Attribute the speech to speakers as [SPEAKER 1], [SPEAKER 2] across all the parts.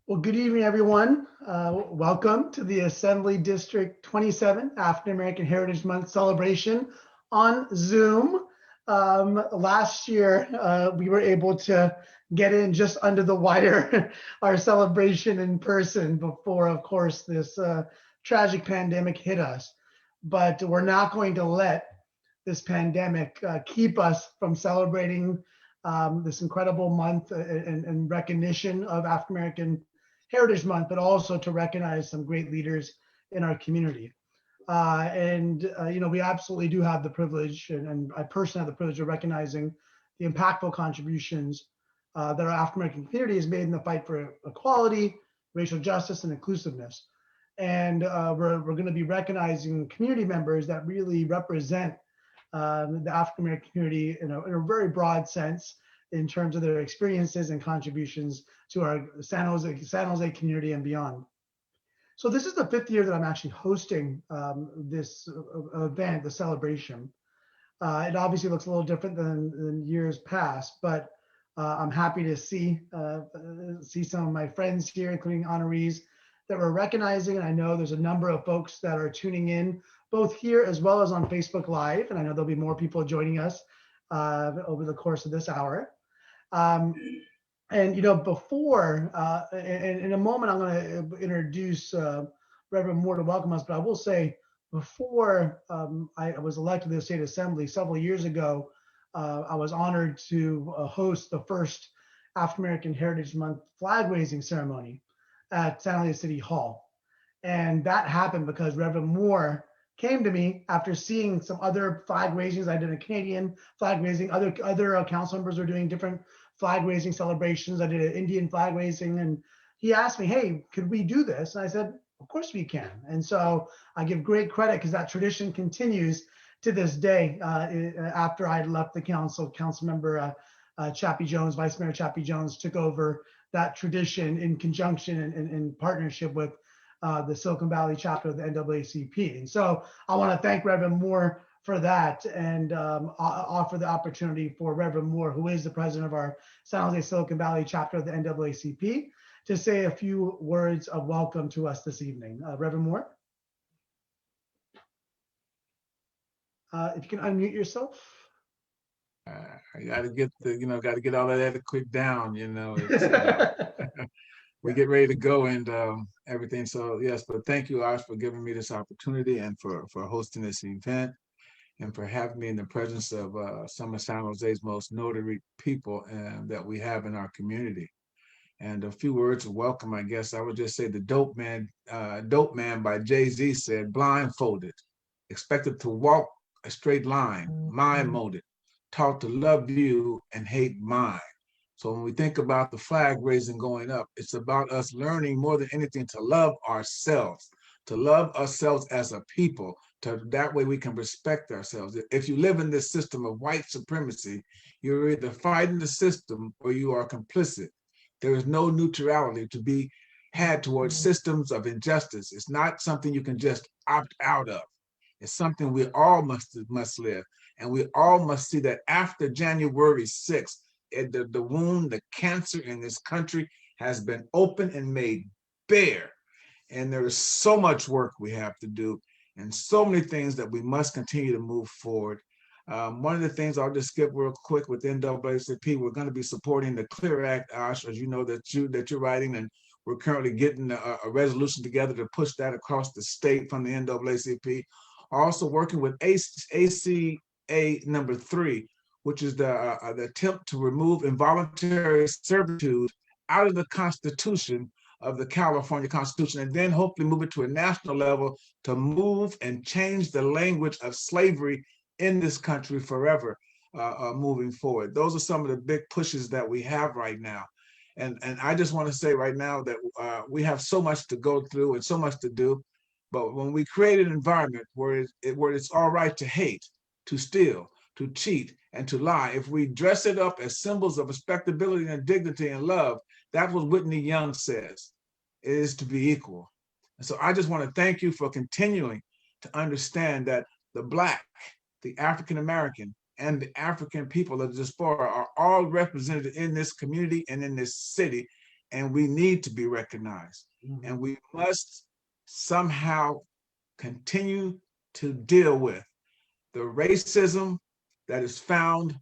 [SPEAKER 1] Well, good evening, everyone. Welcome to the Assembly District 27 African American Heritage Month celebration on Zoom. Last year, we were able to get in just under the wire our celebration in person before, of course, this tragic pandemic hit us. But we're not going to let this pandemic keep us from celebrating this incredible month in recognition of African American Heritage Month, but also to recognize some great leaders in our community. We absolutely do have the privilege, and I personally have the privilege of recognizing the impactful contributions that our African American community has made in the fight for equality, racial justice, and inclusiveness. And we're going to be recognizing community members that really represent the African American community in a very broad sense in terms of their experiences and contributions to our San Jose community and beyond. So this is the 5th year that I'm actually hosting this event, the celebration. It obviously looks a little different than years past, but I'm happy to see some of my friends here, including Honorees, that we're recognizing. And I know there's a number of folks that are tuning in, both here as well as on Facebook Live. And I know there'll be more people joining us over the course of this hour. Before, in a moment, I'm going to introduce Reverend Moore to welcome us, but I will say before I was elected to the State Assembly several years ago, I was honored to host the first African American Heritage Month flag raising ceremony at San Jose City Hall. And that happened because Reverend Moore came to me after seeing some other flag raisings. I did a Canadian flag raising, other council members were doing different flag raising celebrations. I did an Indian flag raising, and he asked me, hey, could we do this? And I said, of course we can. And so I give great credit because that tradition continues to this day. After I left the council member Chappie Jones, Vice Mayor Chappie Jones, took over that tradition in conjunction and in partnership with the Silicon Valley chapter of the NAACP. And so I want to thank Reverend Moore for that and offer the opportunity for Reverend Moore, who is the president of our San Jose Silicon Valley chapter of the NAACP, to say a few words of welcome to us this evening. Reverend Moore, if you can unmute yourself.
[SPEAKER 2] I got to get all of that quick down, we get ready to go and everything. So yes, but thank you, Ash, for giving me this opportunity and for hosting this event and for having me in the presence of some of San Jose's most notary people that we have in our community. And a few words of welcome, I guess I would just say the Dope Man by Jay-Z said, blindfolded, expected to walk a straight line, mind-molded, taught to love you and hate mine. So when we think about the flag raising going up, it's about us learning more than anything to love ourselves as a people. That way we can respect ourselves. If you live in this system of white supremacy, you're either fighting the system or you are complicit. There is no neutrality to be had towards systems of injustice. It's not something you can just opt out of. It's something we all must live. And we all must see that after January 6th, the wound, the cancer in this country has been opened and made bare. And there is so much work we have to do and so many things that we must continue to move forward. One of the things I'll just skip real quick with NAACP, we're going to be supporting the CLEAR Act, Ash, as you know that you're writing, and we're currently getting a resolution together to push that across the state from the NAACP. Also working with ACA number 3, which is the attempt to remove involuntary servitude out of the Constitution of the California Constitution, and then hopefully move it to a national level to move and change the language of slavery in this country forever moving forward. Those are some of the big pushes that we have right now. And I just want to say right now that we have so much to go through and so much to do, but when we create an environment where it's all right to hate, to steal, to cheat, and to lie, if we dress it up as symbols of respectability and dignity and love, that's what Whitney Young says, it is to be equal. And so I just want to thank you for continuing to understand that the Black, the African-American, and the African people of the diaspora are all represented in this community and in this city. and we need to be recognized.
[SPEAKER 1] Mhm.
[SPEAKER 2] And we must somehow continue to deal with the racism that is found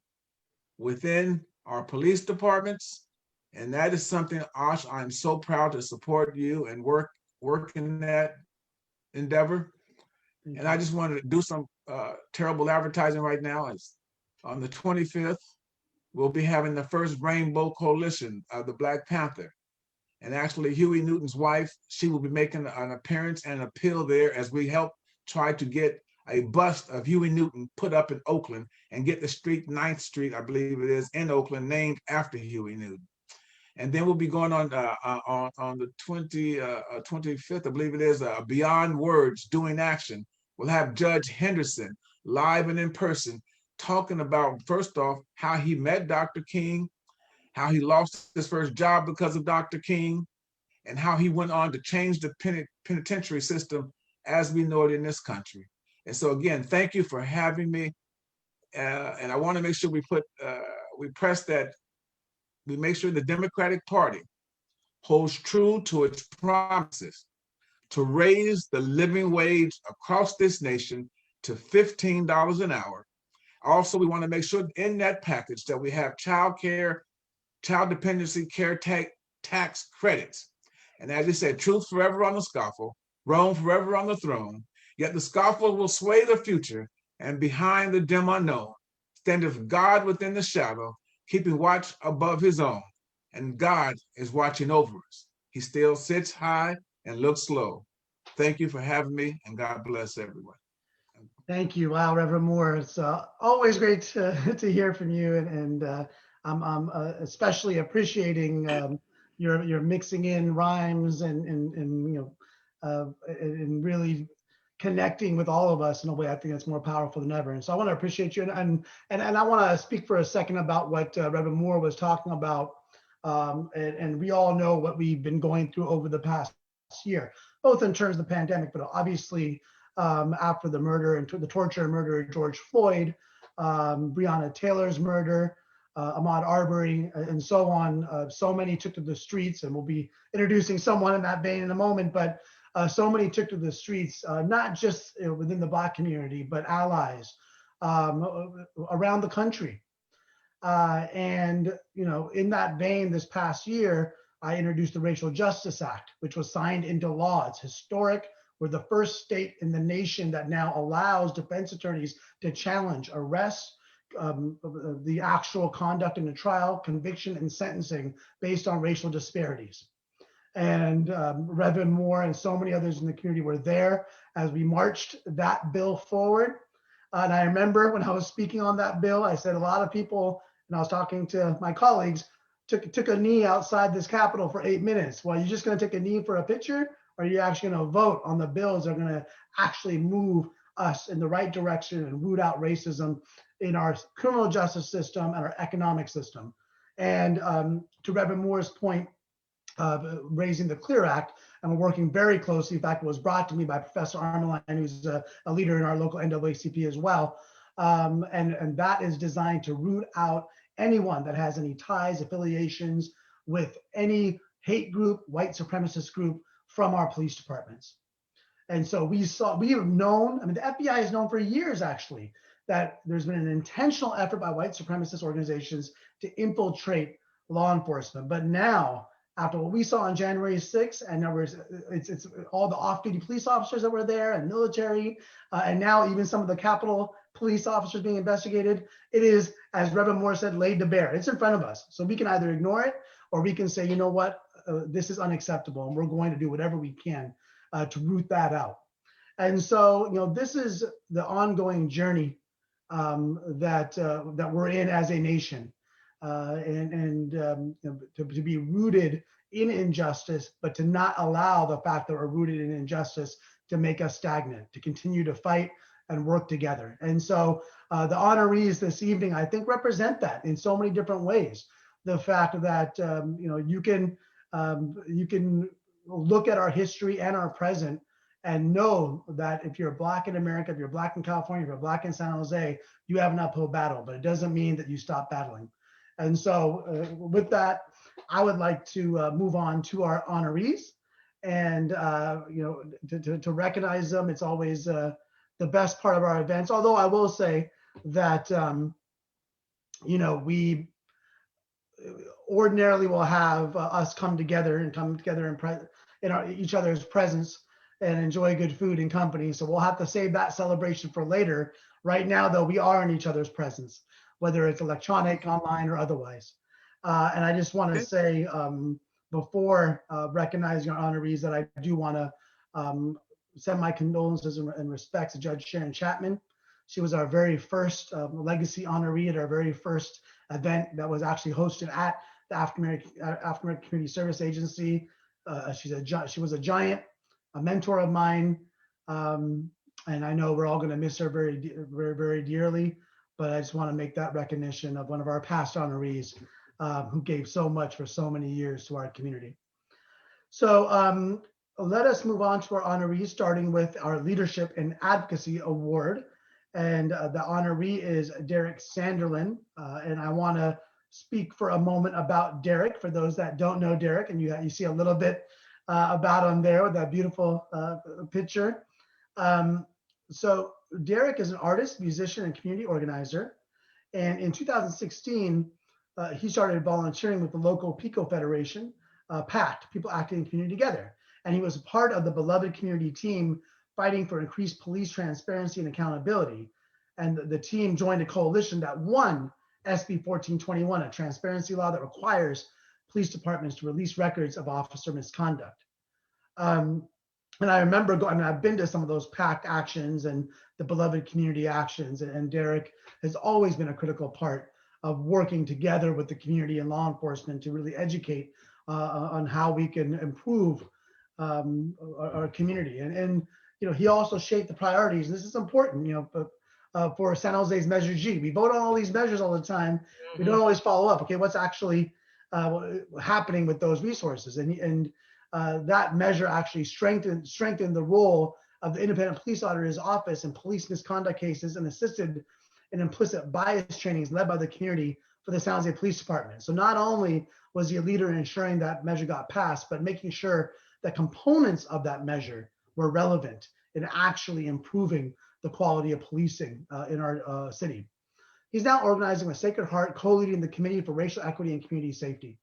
[SPEAKER 2] within our police departments. And that is something, Ash, I'm so proud to support you and work in that endeavor. And
[SPEAKER 1] Thank
[SPEAKER 2] I
[SPEAKER 1] you.
[SPEAKER 2] just wanted to do some terrible advertising right now. Is on the 25th, we'll be having the first Rainbow Coalition of the Black Panther. And actually, Huey Newton's wife, she will be making an appearance and an appeal there as we help try to get a bust of Huey Newton put up in Oakland and get the street, 9th Street, I believe it is, in Oakland, named after Huey Newton. And then we'll be going on the 25th, I believe it is, Beyond Words, Doing Action. We'll have Judge Henderson live and in person talking about, first off, how he met Dr. King, how he lost his first job because of Dr. King, and how he went on to change the penitentiary system as we know it in this country. And so again, thank you for having me. And I want to make sure we press that, we make sure the Democratic Party holds true to its promises to raise the living wage across this nation to $15 an hour. Also, we want to make sure in that package that we have child care, child dependency care tax credits. And as you said, truth forever on the scaffold, Rome forever on the throne. Yet the scaffold will sway the future, and behind the dim unknown standeth God within the shadow, keeping watch above his own. And God is watching over us. He still sits high and looks low. Thank you for having me, and God bless everyone.
[SPEAKER 1] Thank you. Wow, Reverend Moore. It's always great to hear from you, and I'm especially appreciating your mixing in rhymes and and really connecting with all of us in a way I think that's more powerful than ever. And so I want to appreciate you, and I want to speak for a second about what Reverend Moore was talking about, and we all know what we've been going through over the past year, both in terms of the pandemic, but obviously after the murder and the torture and murder of George Floyd, Breonna Taylor's murder, Ahmaud Arbery, and so on. So many took to the streets, and we'll be introducing someone in that vein in a moment, but so many took to the streets, not just within the Black community, but allies around the country. And in that vein, this past year, I introduced the Racial Justice Act, which was signed into law. It's historic. We're the first state in the nation that now allows defense attorneys to challenge arrests, the actual conduct in the trial, conviction, and sentencing based on racial disparities. And Reverend Moore and so many others in the community were there as we marched that bill forward. And I remember when I was speaking on that bill, I said a lot of people, and I was talking to my colleagues, took a knee outside this Capitol for 8 minutes. Well, you're just going to take a knee for a picture, or are you actually going to vote on the bills that are going to actually move us in the right direction and root out racism in our criminal justice system and our economic system? And to Reverend Moore's point, raising the CLEAR Act, and we're working very closely. In fact, it was brought to me by Professor Armeline, who's a leader in our local NAACP as well. And that is designed to root out anyone that has any ties, affiliations with any hate group, white supremacist group from our police departments. And so we have known, I mean, the FBI has known for years actually, that there's been an intentional effort by white supremacist organizations to infiltrate law enforcement. But now, after what we saw on January 6th, and now it's all the off-duty police officers that were there and military, and now even some of the Capitol police officers being investigated, it is, as Reverend Moore said, laid to bear. It's in front of us. So we can either ignore it, or we can say, you know what, this is unacceptable, and we're going to do whatever we can to root that out. And so, this is the ongoing journey that we're in as a nation, to be rooted in injustice, but to not allow the fact that we're rooted in injustice to make us stagnant, to continue to fight and work together. And so the honorees this evening, I think, represent that in so many different ways. The fact that you can look at our history and our present and know that if you're Black in America, if you're Black in California, if you're Black in San Jose, you have an uphill battle, but it doesn't mean that you stop battling. And so with that, I would like to move on to our honorees, and to recognize them. It's always the best part of our events. Although I will say that we ordinarily will have us come together in each other's presence and enjoy good food and company. So we'll have to save that celebration for later. Right now, though, we are in each other's presence, whether it's electronic, online, or otherwise. And I just want to
[SPEAKER 2] Okay.
[SPEAKER 1] say before recognizing our honorees that I do want to send my condolences and respects to Judge Sharon Chapman. She was our very first legacy honoree at our very first event that was actually hosted at the African American Community Service Agency. She was a giant, a mentor of mine, and I know we're all going to miss her very, very, very dearly. But I just want to make that recognition of one of our past honorees who gave so much for so many years to our community. So let us move on to our honorees, starting with our Leadership and Advocacy Award. And the honoree is Derek Sanderlin. And I want to speak for a moment about Derek, for those that don't know Derek, and you see a little bit about him there with that beautiful picture. So Derek is an artist, musician, and community organizer. And in 2016, he started volunteering with the local PICO Federation, PACT, People Acting in Community Together. And he was part of the beloved community team fighting for increased police transparency and accountability. And the team joined a coalition that won SB 1421, a transparency law that requires police departments to release records of officer misconduct. And I remember I've been to some of those PACT actions and the beloved community actions, and Derek has always been a critical part of working together with the community and law enforcement to really educate on how we can improve our community. And he also shaped the priorities. And this is important, for San Jose's Measure G. We vote on all these measures all the time. We don't always follow up. Okay, what's actually happening with those resources? And that measure actually strengthened the role of the independent police auditor's office in police misconduct cases and assisted in implicit bias trainings led by the community for the San Jose Police Department. So not only was he a leader in ensuring that measure got passed, but making sure that components of that measure were relevant in actually improving the quality of policing in our city. He's now organizing with Sacred Heart, co-leading the Committee for Racial Equity and Community Safety.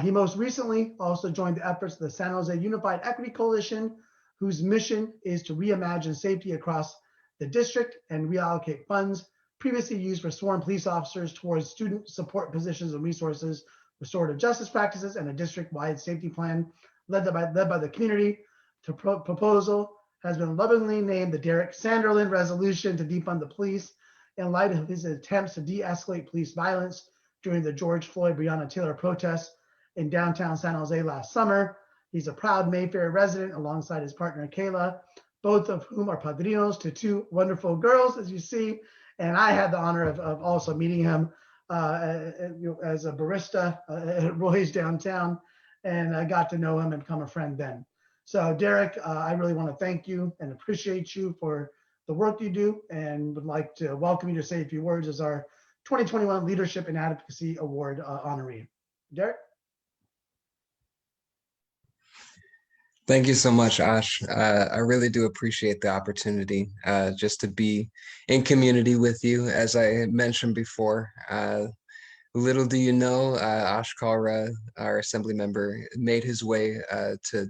[SPEAKER 1] He most recently also joined the efforts of the San Jose Unified Equity Coalition, whose mission is to reimagine safety across the district and reallocate funds previously used for sworn police officers towards student support positions and resources, restorative justice practices, and a district-wide safety plan led by the community. The proposal has been lovingly named the Derek Sanderlin Resolution to defund the police in light of his attempts to de-escalate police violence during the George Floyd Breonna Taylor protests in downtown San Jose last summer. He's a proud Mayfair resident alongside his partner, Kayla, both of whom are padrinos to two wonderful girls, as you see. And I had the honor of also meeting him as a barista at Roy's downtown, and I got to know him and become a friend then. So Derek, I really want to thank you and appreciate you for the work you do, and would like to welcome you to say a few words as our 2021 Leadership and Advocacy Award honoree. Derek?
[SPEAKER 3] Thank you so much, Ash. I really do appreciate the opportunity just to be in community with you. As I mentioned before, little do you know, Ash Kalra, our assembly member, made his way to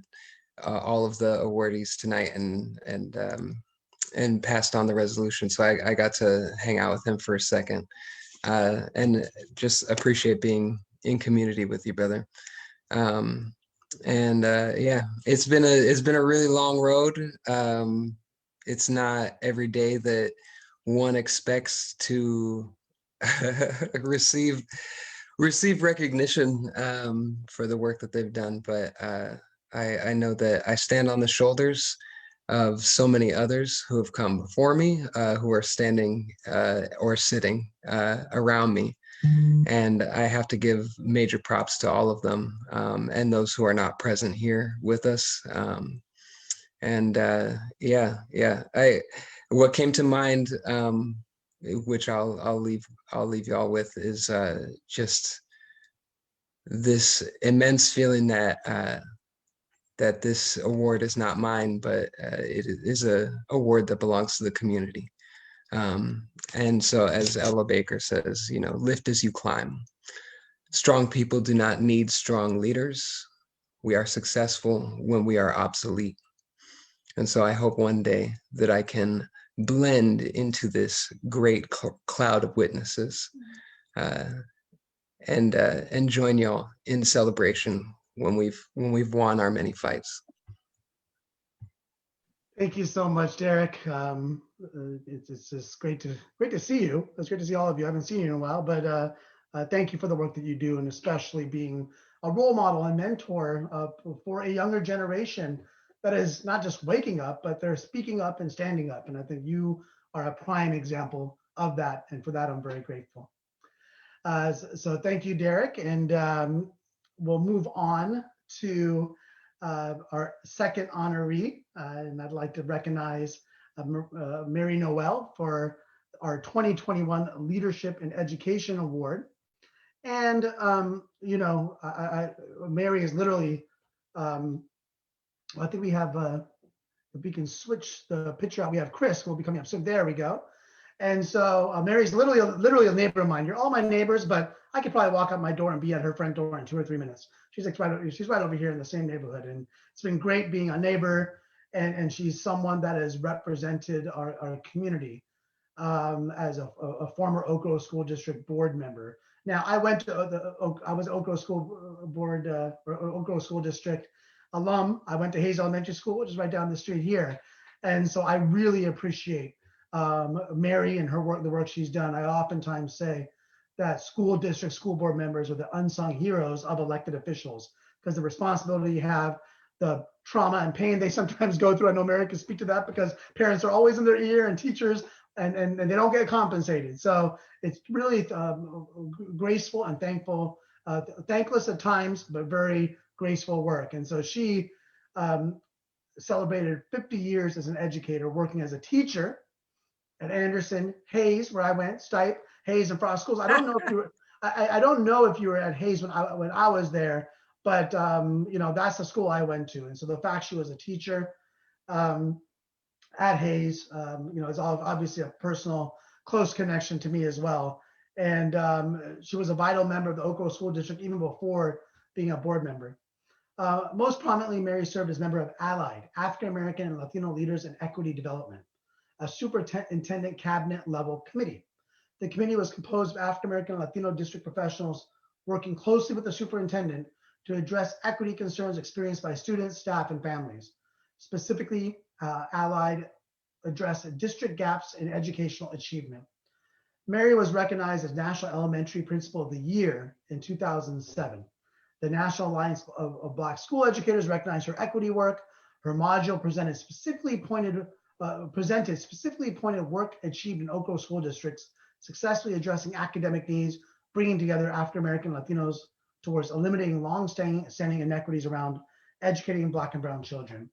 [SPEAKER 3] all of the awardees tonight and passed on the resolution. So I got to hang out with him for a second and just appreciate being in community with you, brother. Yeah, it's been a really long road. It's not every day that one expects to receive recognition for the work that they've done, but I know that I stand on the shoulders of so many others who have come before me, who are standing or sitting around me. And I have to give major props to all of them and those who are not present here with us. What came to mind, which I'll leave y'all with, is just this immense feeling that that this award is not mine, but it is a award that belongs to the community. And so, as Ella Baker says, you know, lift as you climb. Strong people do not need strong leaders. We are successful when we are obsolete. And so I hope one day that I can blend into this great cloud of witnesses and join y'all in celebration when we've won our many fights.
[SPEAKER 1] Thank you so much, Derek. It's just great to see you. It's great to see all of you. I haven't seen you in a while, but thank you for the work that you do, and especially being a role model and mentor for a younger generation that is not just waking up, but they're speaking up and standing up. And I think you are a prime example of that. And for that, I'm very grateful. So thank you, Derek. And we'll move on to our second honoree. And I'd like to recognize Mary Noel for our 2021 Leadership in Education Award. And, you know, Mary is literally, I think we have, if we can switch the picture out, we have Chris who will be coming up soon. There we go. And so Mary's literally a neighbor of mine. You're all my neighbors, but I could probably walk out my door and be at her front door in 2 or 3 minutes. She's like she's right over here in the same neighborhood. And it's been great being a neighbor. And she's someone that has represented our community as a former Oak Grove School District board member. Now, I went to I was Oak Grove School Board or Oak Grove School District alum. I went to Haynes Elementary School, which is right down the street here. And so I really appreciate Mary and her work, the work she's done. I oftentimes say that school district, school board members are the unsung heroes of elected officials because the responsibility you have, the trauma and pain they sometimes go through. I know Mary can speak to that because parents are always in their ear and teachers and they don't get compensated. So it's really graceful and thankful, thankless at times, but very graceful work. And so she celebrated 50 years as an educator, working as a teacher at Anderson, Hayes, where I went, Stipe, Hayes, and Frost schools. I don't know if you were, I don't know if you were at Hayes when I was there, but you know, that's the school I went to. And so the fact she was a teacher at Hayes, you know, is obviously a personal, close connection to me as well. And she was a vital member of the Oak Grove School District even before being a board member. Most prominently, Mary served as member of Allied, African American and Latino Leaders in Equity Development, a superintendent cabinet level committee. The committee was composed of African American and Latino district professionals working closely with the superintendent to address equity concerns experienced by students, staff, and families. Specifically, Allied addressed district gaps in educational achievement. Mary was recognized as National Elementary Principal of the Year in 2007. The National Alliance of Black School Educators recognized her equity work. Her module presented specifically pointed work achieved in Oak Grove school districts, successfully addressing academic needs, bringing together African American Latinos towards eliminating long-standing inequities around educating Black and Brown children.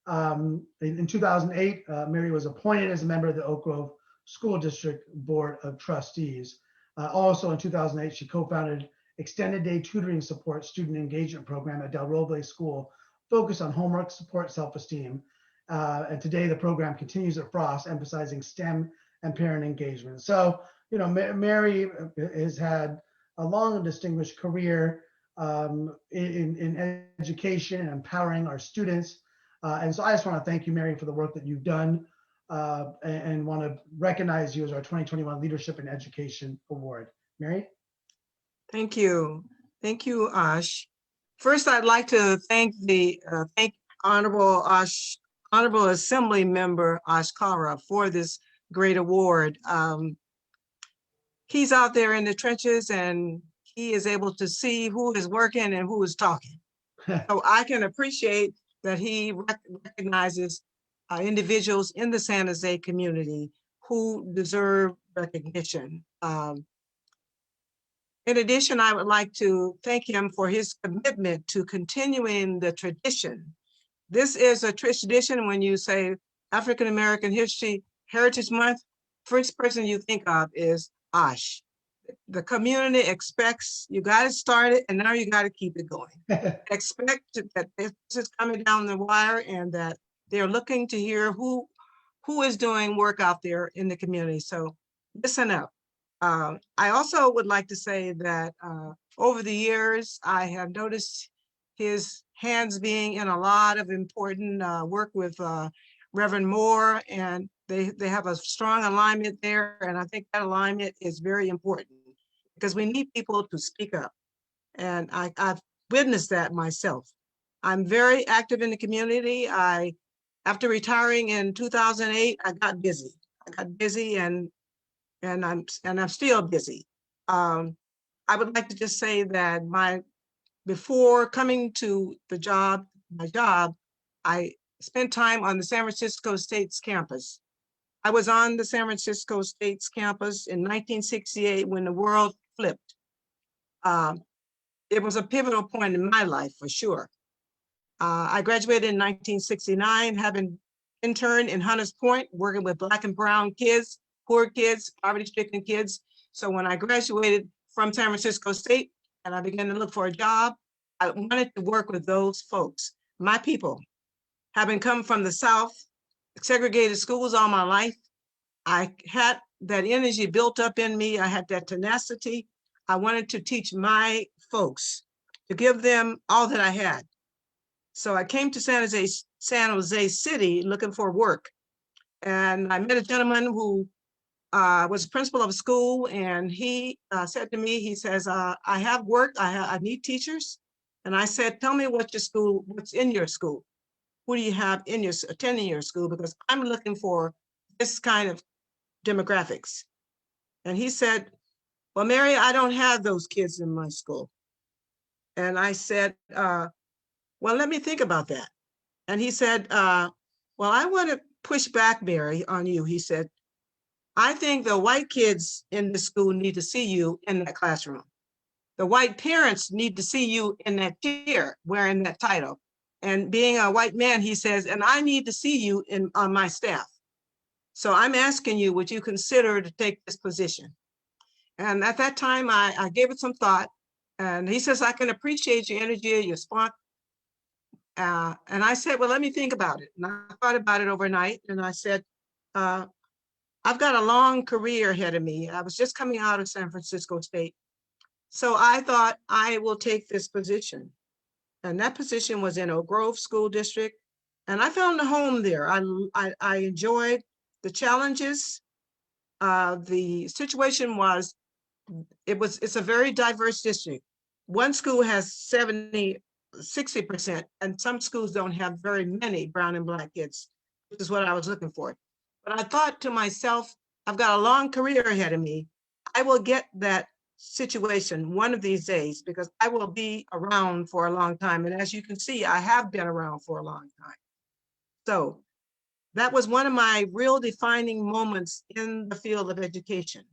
[SPEAKER 1] In 2008, Mary was appointed as a member of the Oak Grove School District Board of Trustees. Also in 2008, she co-founded Extended Day Tutoring Support Student Engagement Program at Del Roble School, focused on homework, support, self-esteem. And today the program continues at Frost, emphasizing STEM and parent engagement. So, you know, Mary has had a long and distinguished career in education and empowering our students. And so I just want to thank you, Mary, for the work that you've done and want to recognize you as our 2021 Leadership in Education Award. Mary?
[SPEAKER 4] Thank you. Thank you, Ash. First, I'd like to thank the Honorable Assembly Member Ash Kalra for this great award. He's out there in the trenches and he is able to see who is working and who is talking. So I can appreciate that he recognizes individuals in the San Jose community who deserve recognition. In addition, I would like to thank him for his commitment to continuing the tradition. This is a tradition when you say African American History Heritage Month, first person you think of is Ash. the community expects, you got to start it and now you got to keep it going. That this is coming down the wire and that they're looking to hear who is doing work out there in the community. So listen up. I also would like to say that over the years, I have noticed his hands being in a lot of important work with Reverend Moore, and they have a strong alignment there. And I think that alignment is very important because we need people to speak up. And I've witnessed that myself. I'm very active in the community. After retiring in 2008, I got busy. And I'm still busy. I would like to just say that before coming to my job, I spent time on the San Francisco State's campus. I was on the San Francisco State's campus in 1968 when the world flipped. It was a pivotal point in my life for sure. I graduated in 1969, having interned in Hunters Point, working with Black and brown kids, poor kids, poverty-stricken kids. So when I graduated from San Francisco State and I began to look for a job, I wanted to work with those folks, my people. Having come from the South, segregated schools all my life, I had that energy built up in me. I had that tenacity. I wanted to teach my folks, to give them all that I had. So I came to San Jose City looking for work. And I met a gentleman who was principal of a school, and he said to me, he says, I have work, I need teachers. And I said, tell me what's in your school? Who do you have attending your school? Because I'm looking for this kind of demographics. And he said, well, Mary, I don't have those kids in my school. And I said, well, let me think about that. And he said, well, I want to push back, Mary, on you. He said, I think the white kids in the school need to see you in that classroom. The white parents need to see you in that chair wearing that title. And being a white man, he says, and I need to see you on my staff. So I'm asking you, would you consider to take this position? And at that time, I gave it some thought. And he says, I can appreciate your energy, your spark. And I said, well, let me think about it. And I thought about it overnight. And I said, I've got a long career ahead of me. I was just coming out of San Francisco State. So I thought I will take this position. And that position was in Oak Grove School District. And I found a home there. I enjoyed the challenges. The situation was, it's a very diverse district. One school has 60%, and some schools don't have very many brown and black kids, which is what I was looking for. But I thought to myself, I've got a long career ahead of me. I will get that situation one of these days because I will be around for a long time. And as you can see, I have been around for a long time. So that was one of my real defining moments in the field of education.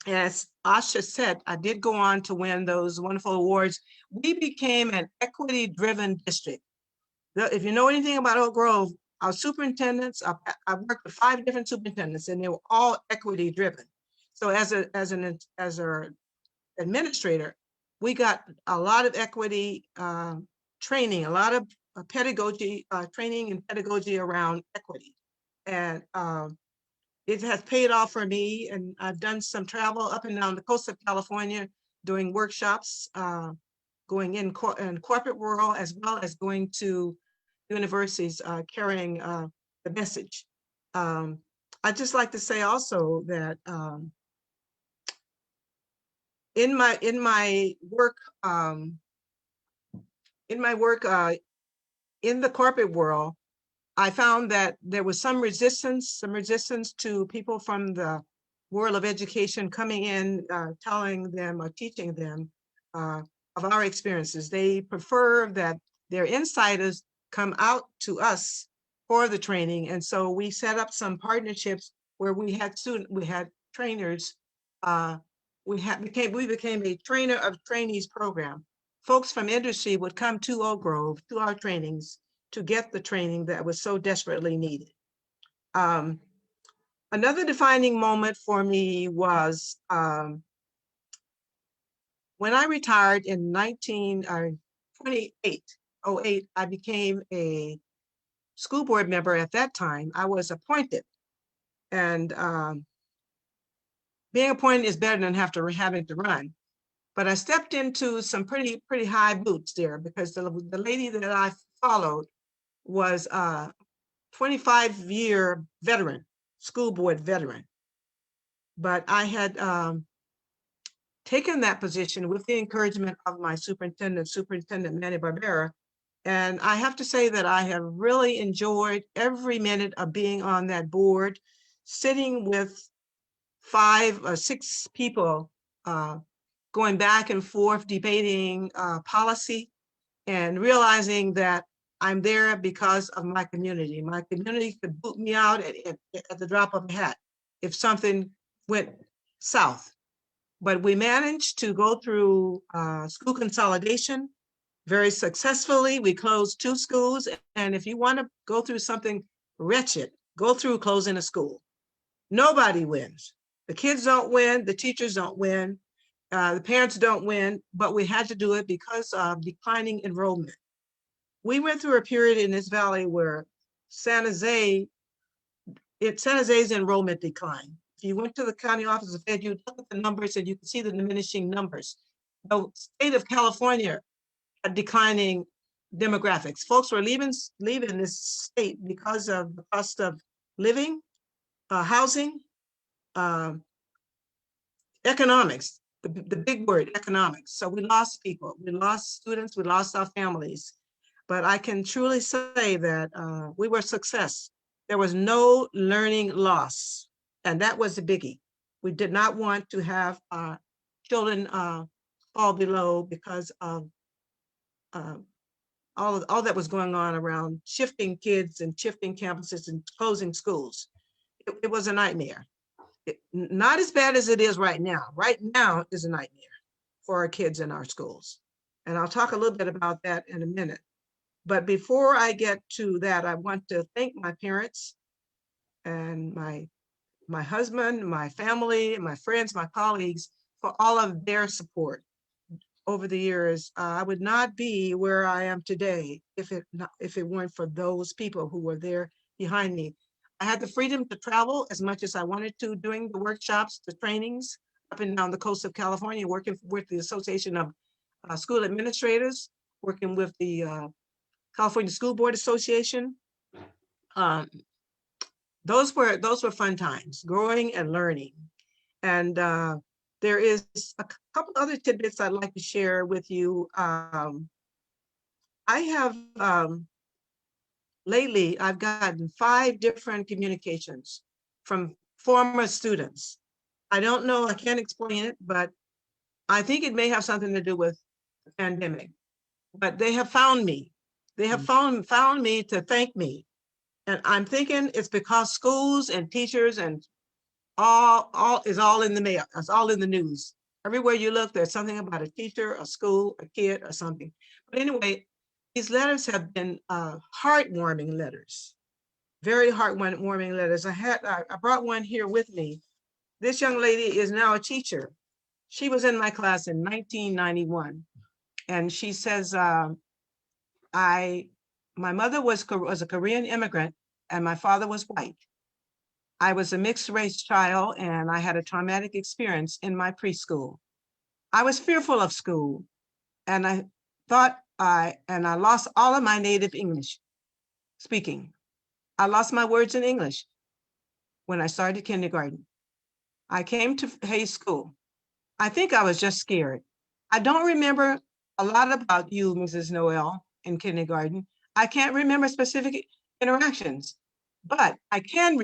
[SPEAKER 4] As Asha said, I did go on to win those wonderful awards. We became an equity-driven district. If you know anything about Oak Grove, our superintendents, I worked with 5 different superintendents, and they were all equity-driven. So as an administrator, we got a lot of equity training, a lot of pedagogy training and pedagogy around equity, and it has paid off for me. And I've done some travel up and down the coast of California, doing workshops, going in corporate world, as well as going to universities, carrying the message. I'd just like to say also that in my work in the corporate world, I found that there was some resistance to people from the world of education coming in, telling them or teaching them of our experiences. They prefer that their insiders come out to us for the training. And so we set up some partnerships where we had trainers. We became a trainer of trainees program. Folks from industry would come to Oak Grove, to our trainings, to get the training that was so desperately needed. Another defining moment for me was when I retired in 2008, I became a school board member. At that time, I was appointed, and being appointed is better than having to run. But I stepped into some pretty high boots there, because the lady that I followed was a 25-year veteran, school board veteran. But I had taken that position with the encouragement of my Superintendent Manny Barbera. And I have to say that I have really enjoyed every minute of being on that board, sitting with 5 or 6 people, going back and forth, debating policy, and realizing that I'm there because of my community. My community could boot me out at the drop of a hat if something went south. But we managed to go through school consolidation very successfully. We closed 2 schools. And if you want to go through something wretched, go through closing a school. Nobody wins. The kids don't win, the teachers don't win, the parents don't win, but we had to do it because of declining enrollment. We went through a period in this valley where San Jose's enrollment declined. If you went to the county office of Ed, you'd look at the numbers and you could see the diminishing numbers. The state of California had declining demographics. Folks were leaving this state because of the cost of living, housing, economics, the big word, economics. So we lost people, we lost students, we lost our families. But I can truly say that we were a success. There was no learning loss, and that was the biggie. We did not want to have our children fall below because of all that was going on around shifting kids and shifting campuses and closing schools. It was a nightmare. Not as bad as it is right now. Right now is a nightmare for our kids in our schools. And I'll talk a little bit about that in a minute. But before I get to that, I want to thank my parents and my husband, my family, my friends, my colleagues for all of their support over the years. I would not be where I am today if it weren't for those people who were there behind me. I had the freedom to travel as much as I wanted to doing the workshops, the trainings up and down the coast of California, working with the Association of School Administrators, working with the California School Board Association. Those were fun times, growing and learning. And there is a couple other tidbits I'd like to share with you. I have lately, I've gotten 5 different communications from former students. I don't know, I can't explain it, but I think it may have something to do with the pandemic. But they have found me. They have found me to thank me. And I'm thinking it's because schools and teachers and all in the mail. It's all in the news. Everywhere you look, there's something about a teacher, a school, a kid, or something. But anyway, these letters have been heartwarming letters, very heartwarming letters. I brought one here with me. This young lady is now a teacher. She was in my class in 1991. And she says, my mother was a Korean immigrant and my father was white. I was a mixed race child and I had a traumatic experience in my preschool. I was fearful of school and I lost all of my native English speaking. I lost my words in English when I started kindergarten. I came to Haynes School. I think I was just scared. I don't remember a lot about you, Mrs. Noel, in kindergarten. I can't remember specific interactions, but what I can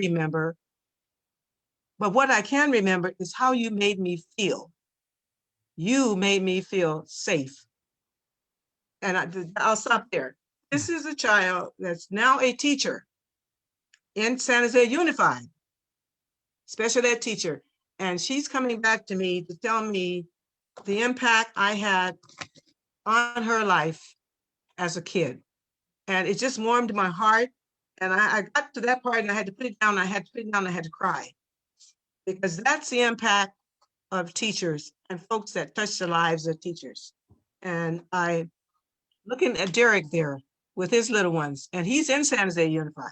[SPEAKER 4] remember is how you made me feel. You made me feel safe. And I'll stop there. This is a child that's now a teacher in San Jose Unified, special ed teacher. And she's coming back to me to tell me the impact I had on her life as a kid. And it just warmed my heart. And I got to that part and I had to put it down. I had to cry because that's the impact of teachers and folks that touch the lives of teachers. And I, looking at Derek there with his little ones, and he's in San Jose Unified.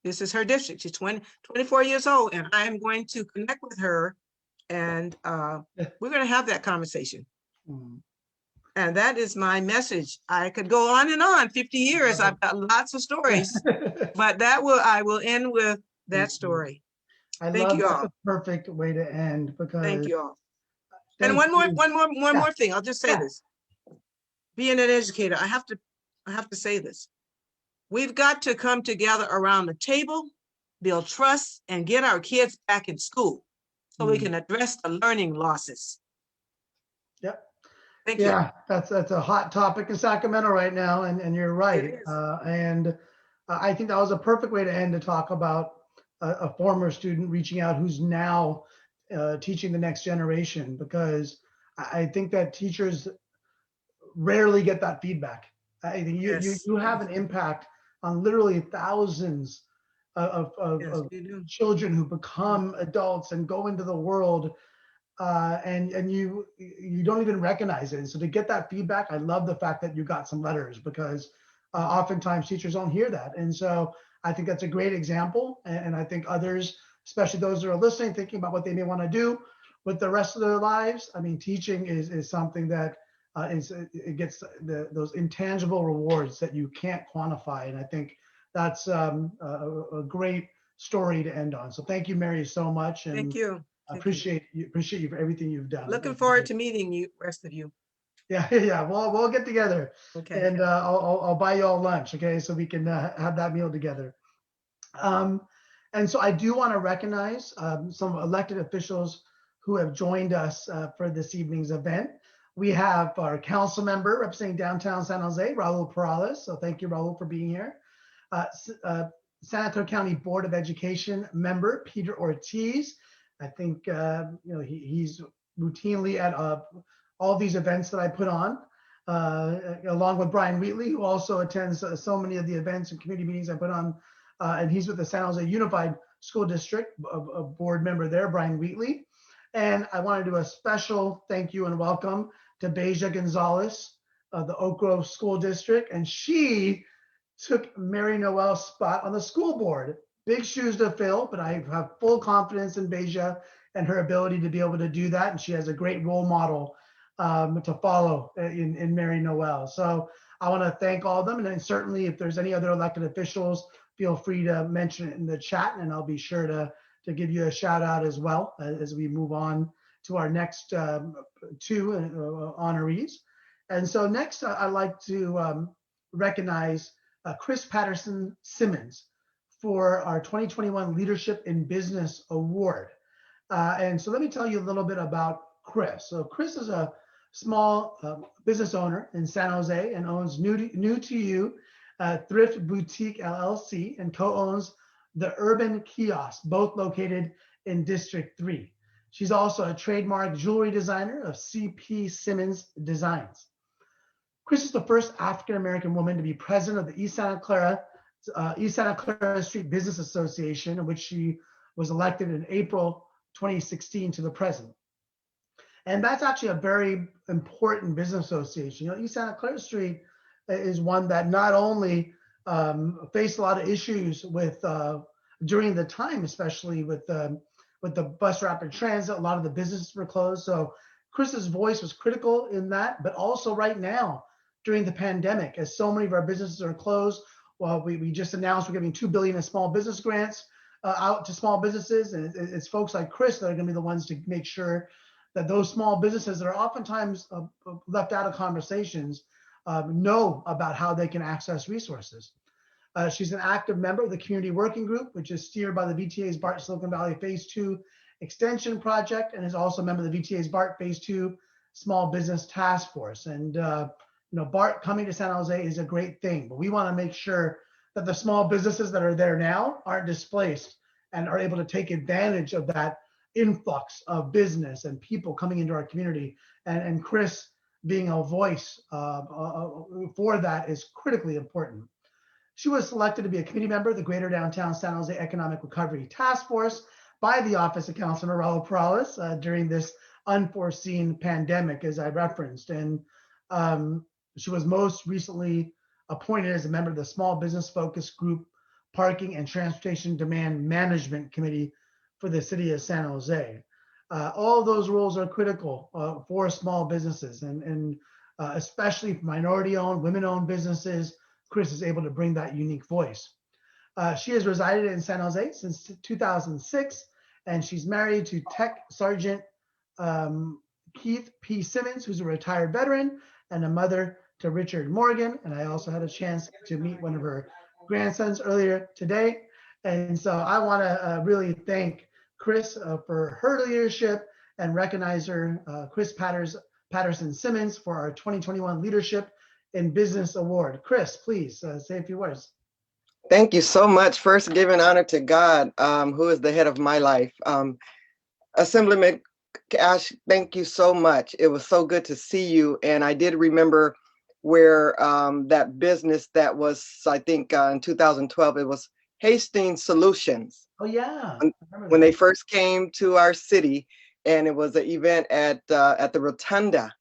[SPEAKER 4] This is her district. She's 24 years old, and I am going to connect with her, and we're going to have that conversation.
[SPEAKER 1] Mm.
[SPEAKER 4] And that is my message. I could go on and on. 50 years, I've got lots of stories, but I will end with that story. Thank you
[SPEAKER 1] that's
[SPEAKER 4] all.
[SPEAKER 1] a perfect way to end, because
[SPEAKER 4] Thank you all. And one more thing. I'll just say this. Being an educator, I have to say this. We've got to come together around the table, build trust, and get our kids back in school so we can address the learning losses.
[SPEAKER 1] Yep.
[SPEAKER 4] Thank you.
[SPEAKER 1] Yeah, that's a hot topic in Sacramento right now, and you're right.
[SPEAKER 4] It is.
[SPEAKER 1] And I think that was a perfect way to end, to talk about a former student reaching out who's now teaching the next generation, because I think that teachers rarely get that feedback. I think you have an impact on literally thousands of children who become adults and go into the world, and you don't even recognize it. And so to get that feedback, I love the fact that you got some letters, because oftentimes teachers don't hear that. And so I think that's a great example. And I think others, especially those that are listening, thinking about what they may want to do with the rest of their lives. I mean, teaching is something that it gets those intangible rewards that you can't quantify. And I think that's a great story to end on. So thank you, Mary, so much. And
[SPEAKER 4] thank you.
[SPEAKER 1] Appreciate you for everything you've done.
[SPEAKER 4] Looking forward to meeting you, rest of you.
[SPEAKER 1] Yeah. We'll get together.
[SPEAKER 4] Okay.
[SPEAKER 1] And I'll buy you all lunch, okay, so we can have that meal together. And so I do want to recognize some elected officials who have joined us for this evening's event. We have our council member representing downtown San Jose, Raul Perales. So thank you, Raul, for being here. San Antonio County Board of Education member, Peter Ortiz. I think he's routinely at all these events that I put on, along with Brian Wheatley, who also attends so many of the events and community meetings I put on. And he's with the San Jose Unified School District, a board member there, Brian Wheatley. And I want to do a special thank you and welcome to Beja Gonzalez of the Oak Grove School District. And she took Mary Noel's spot on the school board. Big shoes to fill, but I have full confidence in Beja and her ability to be able to do that. And she has a great role model to follow in Mary Noel. So I want to thank all of them. And then certainly if there's any other elected officials, feel free to mention it in the chat, and I'll be sure to give you a shout out as well as we move on to our next two honorees. And so next I'd like to recognize Chris Patterson Simmons for our 2021 Leadership in Business Award. And so let me tell you a little bit about Chris. So Chris is a small business owner in San Jose and owns New to You Thrift Boutique LLC, and co-owns the Urban Kiosk, both located in District 3. She's also a trademark jewelry designer of CP Simmons Designs. Chris is the first African-American woman to be president of the East Santa Clara Street Business Association, in which she was elected in April 2016 to the president. And that's actually a very important business association. East Santa Clara Street is one that not only faced a lot of issues with during the time, especially with the bus rapid transit, a lot of the businesses were closed. So Chris's voice was critical in that, but also right now during the pandemic, as so many of our businesses are closed. Well, we just announced we're giving $2 billion in small business grants out to small businesses, and it's folks like Chris that are going to be the ones to make sure that those small businesses that are oftentimes left out of conversations know about how they can access resources. She's an active member of the Community Working Group, which is steered by the VTA's BART Silicon Valley Phase 2 Extension Project, and is also a member of the VTA's BART Phase 2 Small Business Task Force. And BART coming to San Jose is a great thing, but we want to make sure that the small businesses that are there now aren't displaced and are able to take advantage of that influx of business and people coming into our community. And Chris being a voice for that is critically important. She was selected to be a committee member of the Greater Downtown San Jose Economic Recovery Task Force by the Office of Councilman Raul Perales during this unforeseen pandemic, as I referenced. And she was most recently appointed as a member of the Small Business Focus Group Parking and Transportation Demand Management Committee for the city of San Jose. All those roles are critical for small businesses, and especially for minority-owned, women-owned businesses. Chris is able to bring that unique voice. She has resided in San Jose since 2006, and she's married to Tech Sergeant Keith P. Simmons, who's a retired veteran, and a mother to Richard Morgan. And I also had a chance to meet one of her grandsons earlier today. And so I want to really thank Chris for her leadership and recognize her, Chris Patterson Simmons, for our 2021 Leadership in Business Award. Chris, please say a few words.
[SPEAKER 5] Thank you so much. First, giving honor to God, who is the head of my life. Assemblyman Ash, thank you so much. It was so good to see you. And I did remember where that business that was, I think in 2012, it was Hastings Solutions.
[SPEAKER 1] Oh, yeah.
[SPEAKER 5] When they first came to our city, and it was an event at the Rotunda.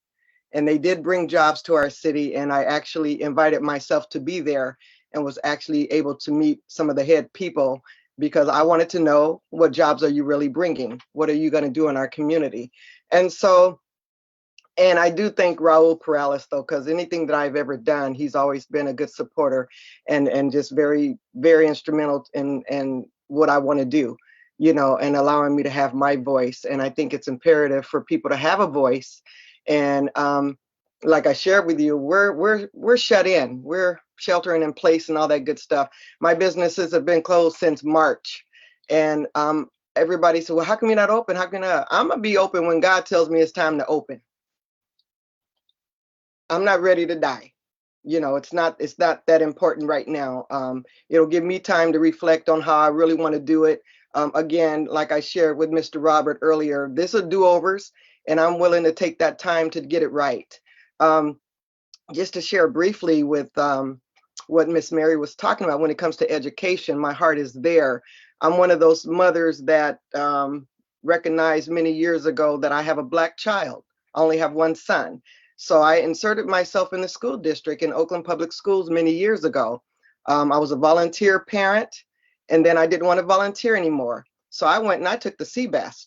[SPEAKER 5] And they did bring jobs to our city. And I actually invited myself to be there and was actually able to meet some of the head people, because I wanted to know, what jobs are you really bringing? What are you going to do in our community? And so, and I do thank Raul Perales, though, because anything that I've ever done, he's always been a good supporter and just very, very instrumental in what I want to do, you know, and allowing me to have my voice. And I think it's imperative for people to have a voice. And like I shared with you, we're shut in. We're sheltering in place and all that good stuff. My businesses have been closed since March. And everybody said, well, how come you're not open? How can I'm going to be open when God tells me it's time to open. I'm not ready to die. You know, it's not that important right now. It'll give me time to reflect on how I really want to do it. Again, like I shared with Mr. Robert earlier, this is do-overs, and I'm willing to take that time to get it right. Just to share briefly with what Miss Mary was talking about when it comes to education, my heart is there. I'm one of those mothers that recognized many years ago that I have a Black child. I only have one son. So I inserted myself in the school district in Oakland Public Schools many years ago. I was a volunteer parent, and then I didn't want to volunteer anymore. So I went and I took the CBEST.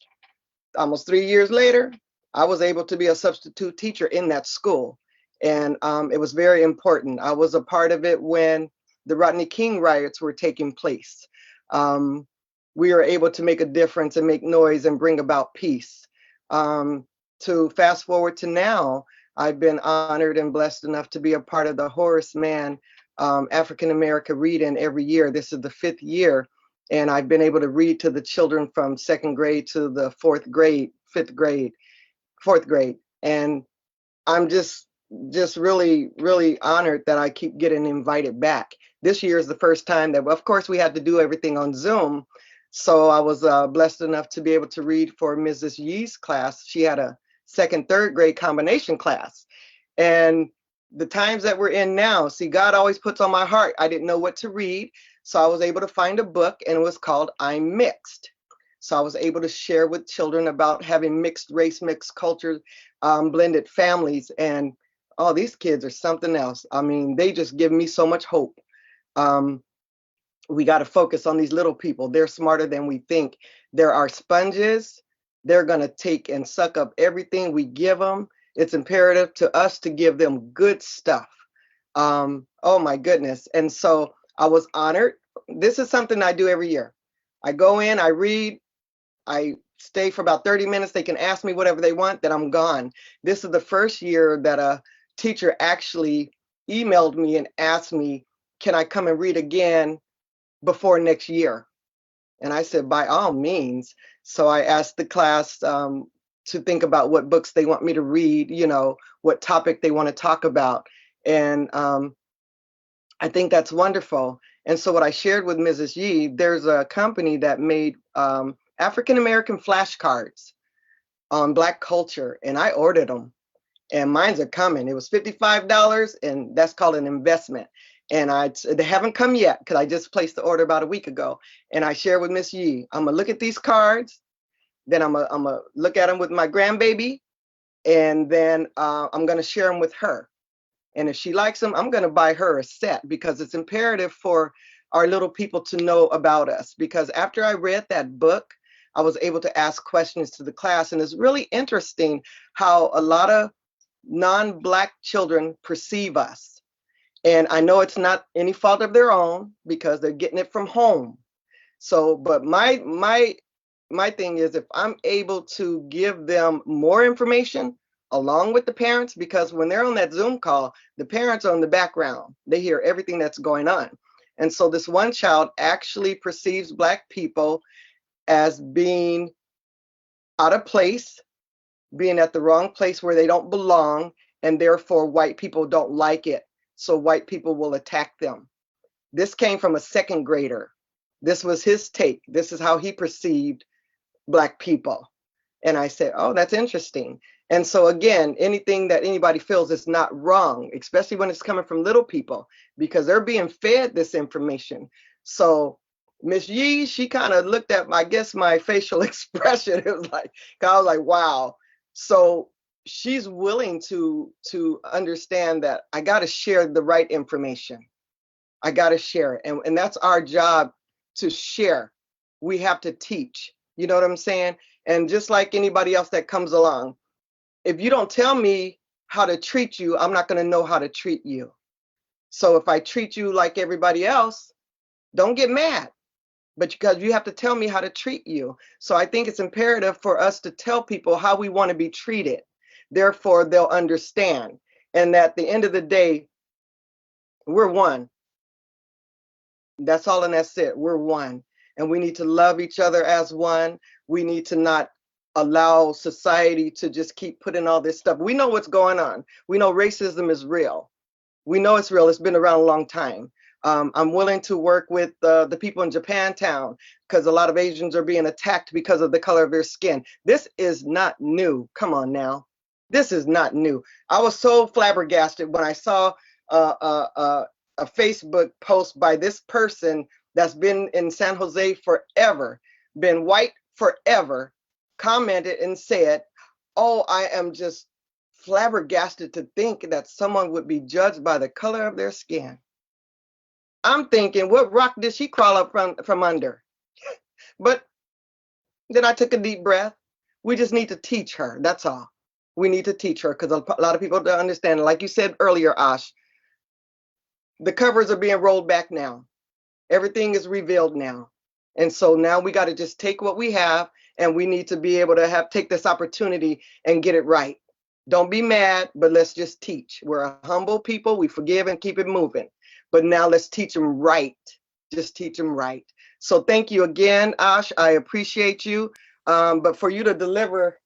[SPEAKER 5] Almost 3 years later, I was able to be a substitute teacher in that school. And it was very important. I was a part of it when the Rodney King riots were taking place. We were able to make a difference and make noise and bring about peace. To fast forward to now, I've been honored and blessed enough to be a part of the Horace Mann African American read-in every year. This is the 5th year, and I've been able to read to the children from 2nd grade to the 4th grade, 5th grade, 4th grade. And I'm just really, really honored that I keep getting invited back. This year is the first time that, of course, we had to do everything on Zoom. So I was blessed enough to be able to read for Mrs. Yee's class. She had a 2nd, 3rd grade combination class. And the times that we're in now, see, God always puts on my heart. I didn't know what to read. So I was able to find a book, and it was called I'm Mixed. So I was able to share with children about having mixed race, mixed culture, blended families. And oh, these kids are something else. I mean, they just give me so much hope. We got to focus on these little people. They're smarter than we think. There are sponges. They're going to take and suck up everything we give them. It's imperative to us to give them good stuff. Oh my goodness. And so I was honored. This is something I do every year. I go in, I read, I stay for about 30 minutes. They can ask me whatever they want, then I'm gone. This is the first year that a teacher actually emailed me and asked me, can I come and read again before next year? And I said, by all means. So I asked the class to think about what books they want me to read, you know, what topic they want to talk about. And I think that's wonderful. And so what I shared with Mrs. Yee, there's a company that made African-American flashcards on Black culture, and I ordered them. And mines are coming. It was $55, and that's called an investment. And they haven't come yet because I just placed the order about a week ago. And I shared with Miss Yee, I'm gonna look at these cards, then I'm gonna look at them with my grandbaby, and then I'm gonna share them with her. And if she likes them, I'm gonna buy her a set, because it's imperative for our little people to know about us. Because after I read that book, I was able to ask questions to the class, and it's really interesting how a lot of non-Black children perceive us. And I know it's not any fault of their own because they're getting it from home. So, but my thing is, if I'm able to give them more information along with the parents, because when they're on that Zoom call, the parents are in the background. They hear everything that's going on. And so this one child actually perceives Black people as being out of place, being at the wrong place where they don't belong, and therefore white people don't like it. So white people will attack them. This came from a second grader. This was his take. This is how he perceived Black people. And I said, oh, that's interesting. And so again, anything that anybody feels is not wrong, especially when it's coming from little people, because they're being fed this information. So Miss Yee, she kind of looked at, I guess, my facial expression. It was like, I was like, wow. So she's willing to understand that I got to share the right information. I got to share it. And that's our job, to share. We have to teach. You know what I'm saying? And just like anybody else that comes along, if you don't tell me how to treat you, I'm not going to know how to treat you. So if I treat you like everybody else, don't get mad, but because you have to tell me how to treat you. So I think it's imperative for us to tell people how we want to be treated. Therefore, they'll understand. And at the end of the day, we're one. That's all, and that's it. We're one. And we need to love each other as one. We need to not allow society to just keep putting all this stuff. We know what's going on. We know racism is real. We know it's real. It's been around a long time. I'm willing to work with the people in Japantown, because a lot of Asians are being attacked because of the color of their skin. This is not new. Come on now. This is not new. I was so flabbergasted when I saw a Facebook post by this person that's been in San Jose forever, been white forever, commented and said, oh, I am just flabbergasted to think that someone would be judged by the color of their skin. I'm thinking, what rock did she crawl up from under? But then I took a deep breath. We just need to teach her. That's all. We need to teach her, because a lot of people don't understand. Like you said earlier, Ash, the covers are being rolled back now. Everything is revealed now. And so now we got to just take what we have, and we need to be able to take this opportunity and get it right. Don't be mad, but let's just teach. We're a humble people. We forgive and keep it moving. But now let's teach them right. Just teach them right. So thank you again, Ash. I appreciate you. But for you to deliver,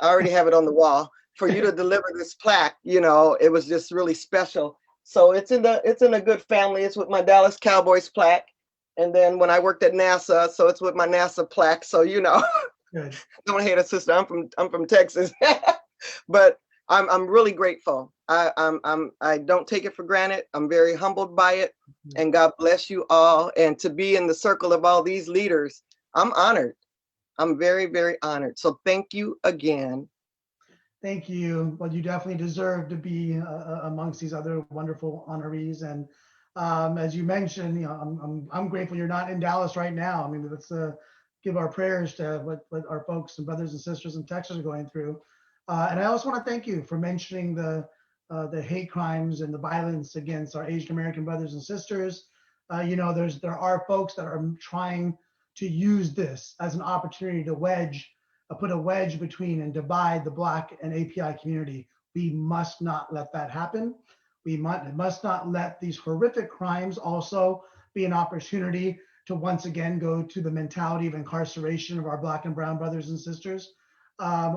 [SPEAKER 5] I already have it on the wall. For you to deliver this plaque, you know, it was just really special. So it's in a good family. It's with my Dallas Cowboys plaque. And then when I worked at NASA, so it's with my NASA plaque. So, you know,
[SPEAKER 1] Good.
[SPEAKER 5] don't hate a sister. I'm from Texas. But I'm really grateful. I don't take it for granted. I'm very humbled by it. And God bless you all. And to be in the circle of all these leaders, I'm honored. I'm very, very honored. So thank you again.
[SPEAKER 1] Thank you. Well, you definitely deserve to be amongst these other wonderful honorees. And as you mentioned, you know, I'm grateful you're not in Dallas right now. I mean, let's give our prayers to what our folks and brothers and sisters in Texas are going through. And I also want to thank you for mentioning the hate crimes and the violence against our Asian American brothers and sisters. You know, there are folks that are trying to use this as an opportunity to put a wedge between and divide the Black and API community. We must not let that happen. We must not let these horrific crimes also be an opportunity to once again go to the mentality of incarceration of our Black and brown brothers and sisters.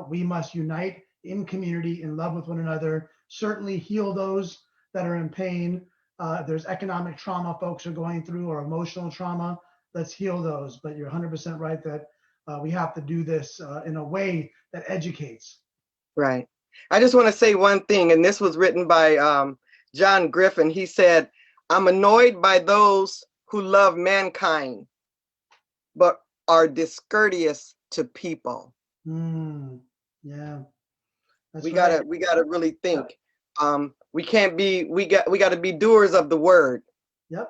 [SPEAKER 1] We must unite in community, in love with one another, certainly heal those that are in pain. There's economic trauma folks are going through, or emotional trauma. Let's heal those. But you're 100% right that we have to do this in a way that educates.
[SPEAKER 5] Right. I just want to say one thing, and this was written by John Griffin. He said, I'm annoyed by those who love mankind, but are discourteous to people.
[SPEAKER 1] Yeah, that's
[SPEAKER 5] We
[SPEAKER 1] right.
[SPEAKER 5] gotta really think. We gotta be doers of the word.
[SPEAKER 1] Yep.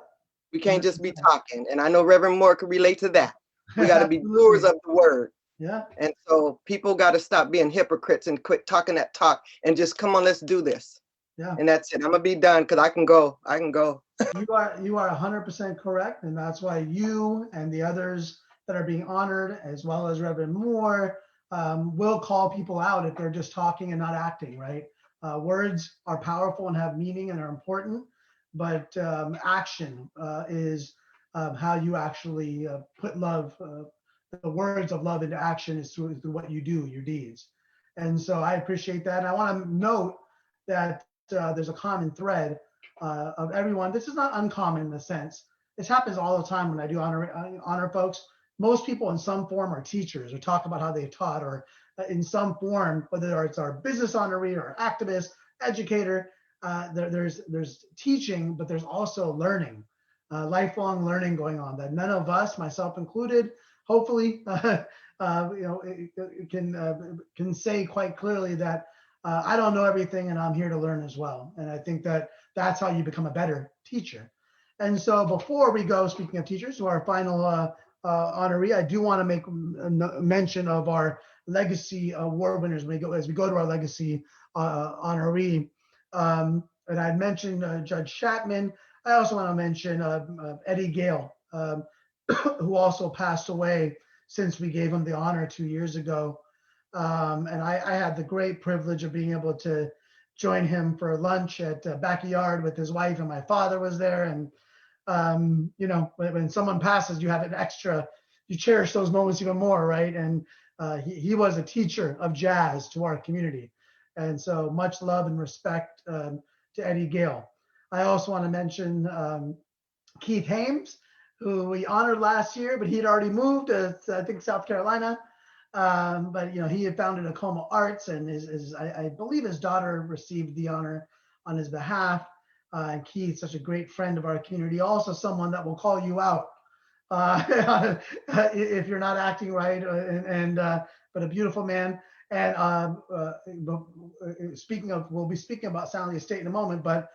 [SPEAKER 5] We can't just be
[SPEAKER 1] 100%.
[SPEAKER 5] talking. And I know Reverend Moore can relate to that. We gotta be doers
[SPEAKER 1] Absolutely.
[SPEAKER 5] of the word.
[SPEAKER 1] Yeah.
[SPEAKER 5] And so people gotta stop being hypocrites and quit talking that talk and just come on, let's do this.
[SPEAKER 1] Yeah.
[SPEAKER 5] And that's it. I'm gonna be done because I can go.
[SPEAKER 1] You are 100% correct, and that's why you and the others that are being honored, as well as Reverend Moore, will call people out if they're just talking and not acting. Right? Words are powerful and have meaning and are important, but action is how you actually put love. The words of love into action is through what you do, your deeds. And so I appreciate that. And I want to note that there's a common thread of everyone. This is not uncommon in the sense. This happens all the time when I do honor folks. Most people in some form are teachers or talk about how they've taught, or in some form, whether it's our business honoree or activist, educator, there's teaching, but there's also learning, lifelong learning going on that none of us, myself included, hopefully, can say quite clearly that I don't know everything and I'm here to learn as well. And I think that that's how you become a better teacher. And so before we go, speaking of teachers, to our final honoree, I do want to make mention of our legacy award winners as we go to our legacy honoree. And I'd mentioned Judge Chapman. I also want to mention Eddie Gale, who also passed away since we gave him the honor 2 years ago. And I had the great privilege of being able to join him for lunch at Backyard with his wife, and my father was there. And when someone passes, you have an extra, you cherish those moments even more, right? And he was a teacher of jazz to our community. And so much love and respect to Eddie Gale. I also want to mention Keith Haynes, who we honored last year, but he had already moved to, I think, South Carolina. But he had founded Acoma Arts, and I believe his daughter received the honor on his behalf. And Keith, such a great friend of our community, also someone that will call you out if you're not acting right, but a beautiful man. And we'll be speaking about San Jose State in a moment, but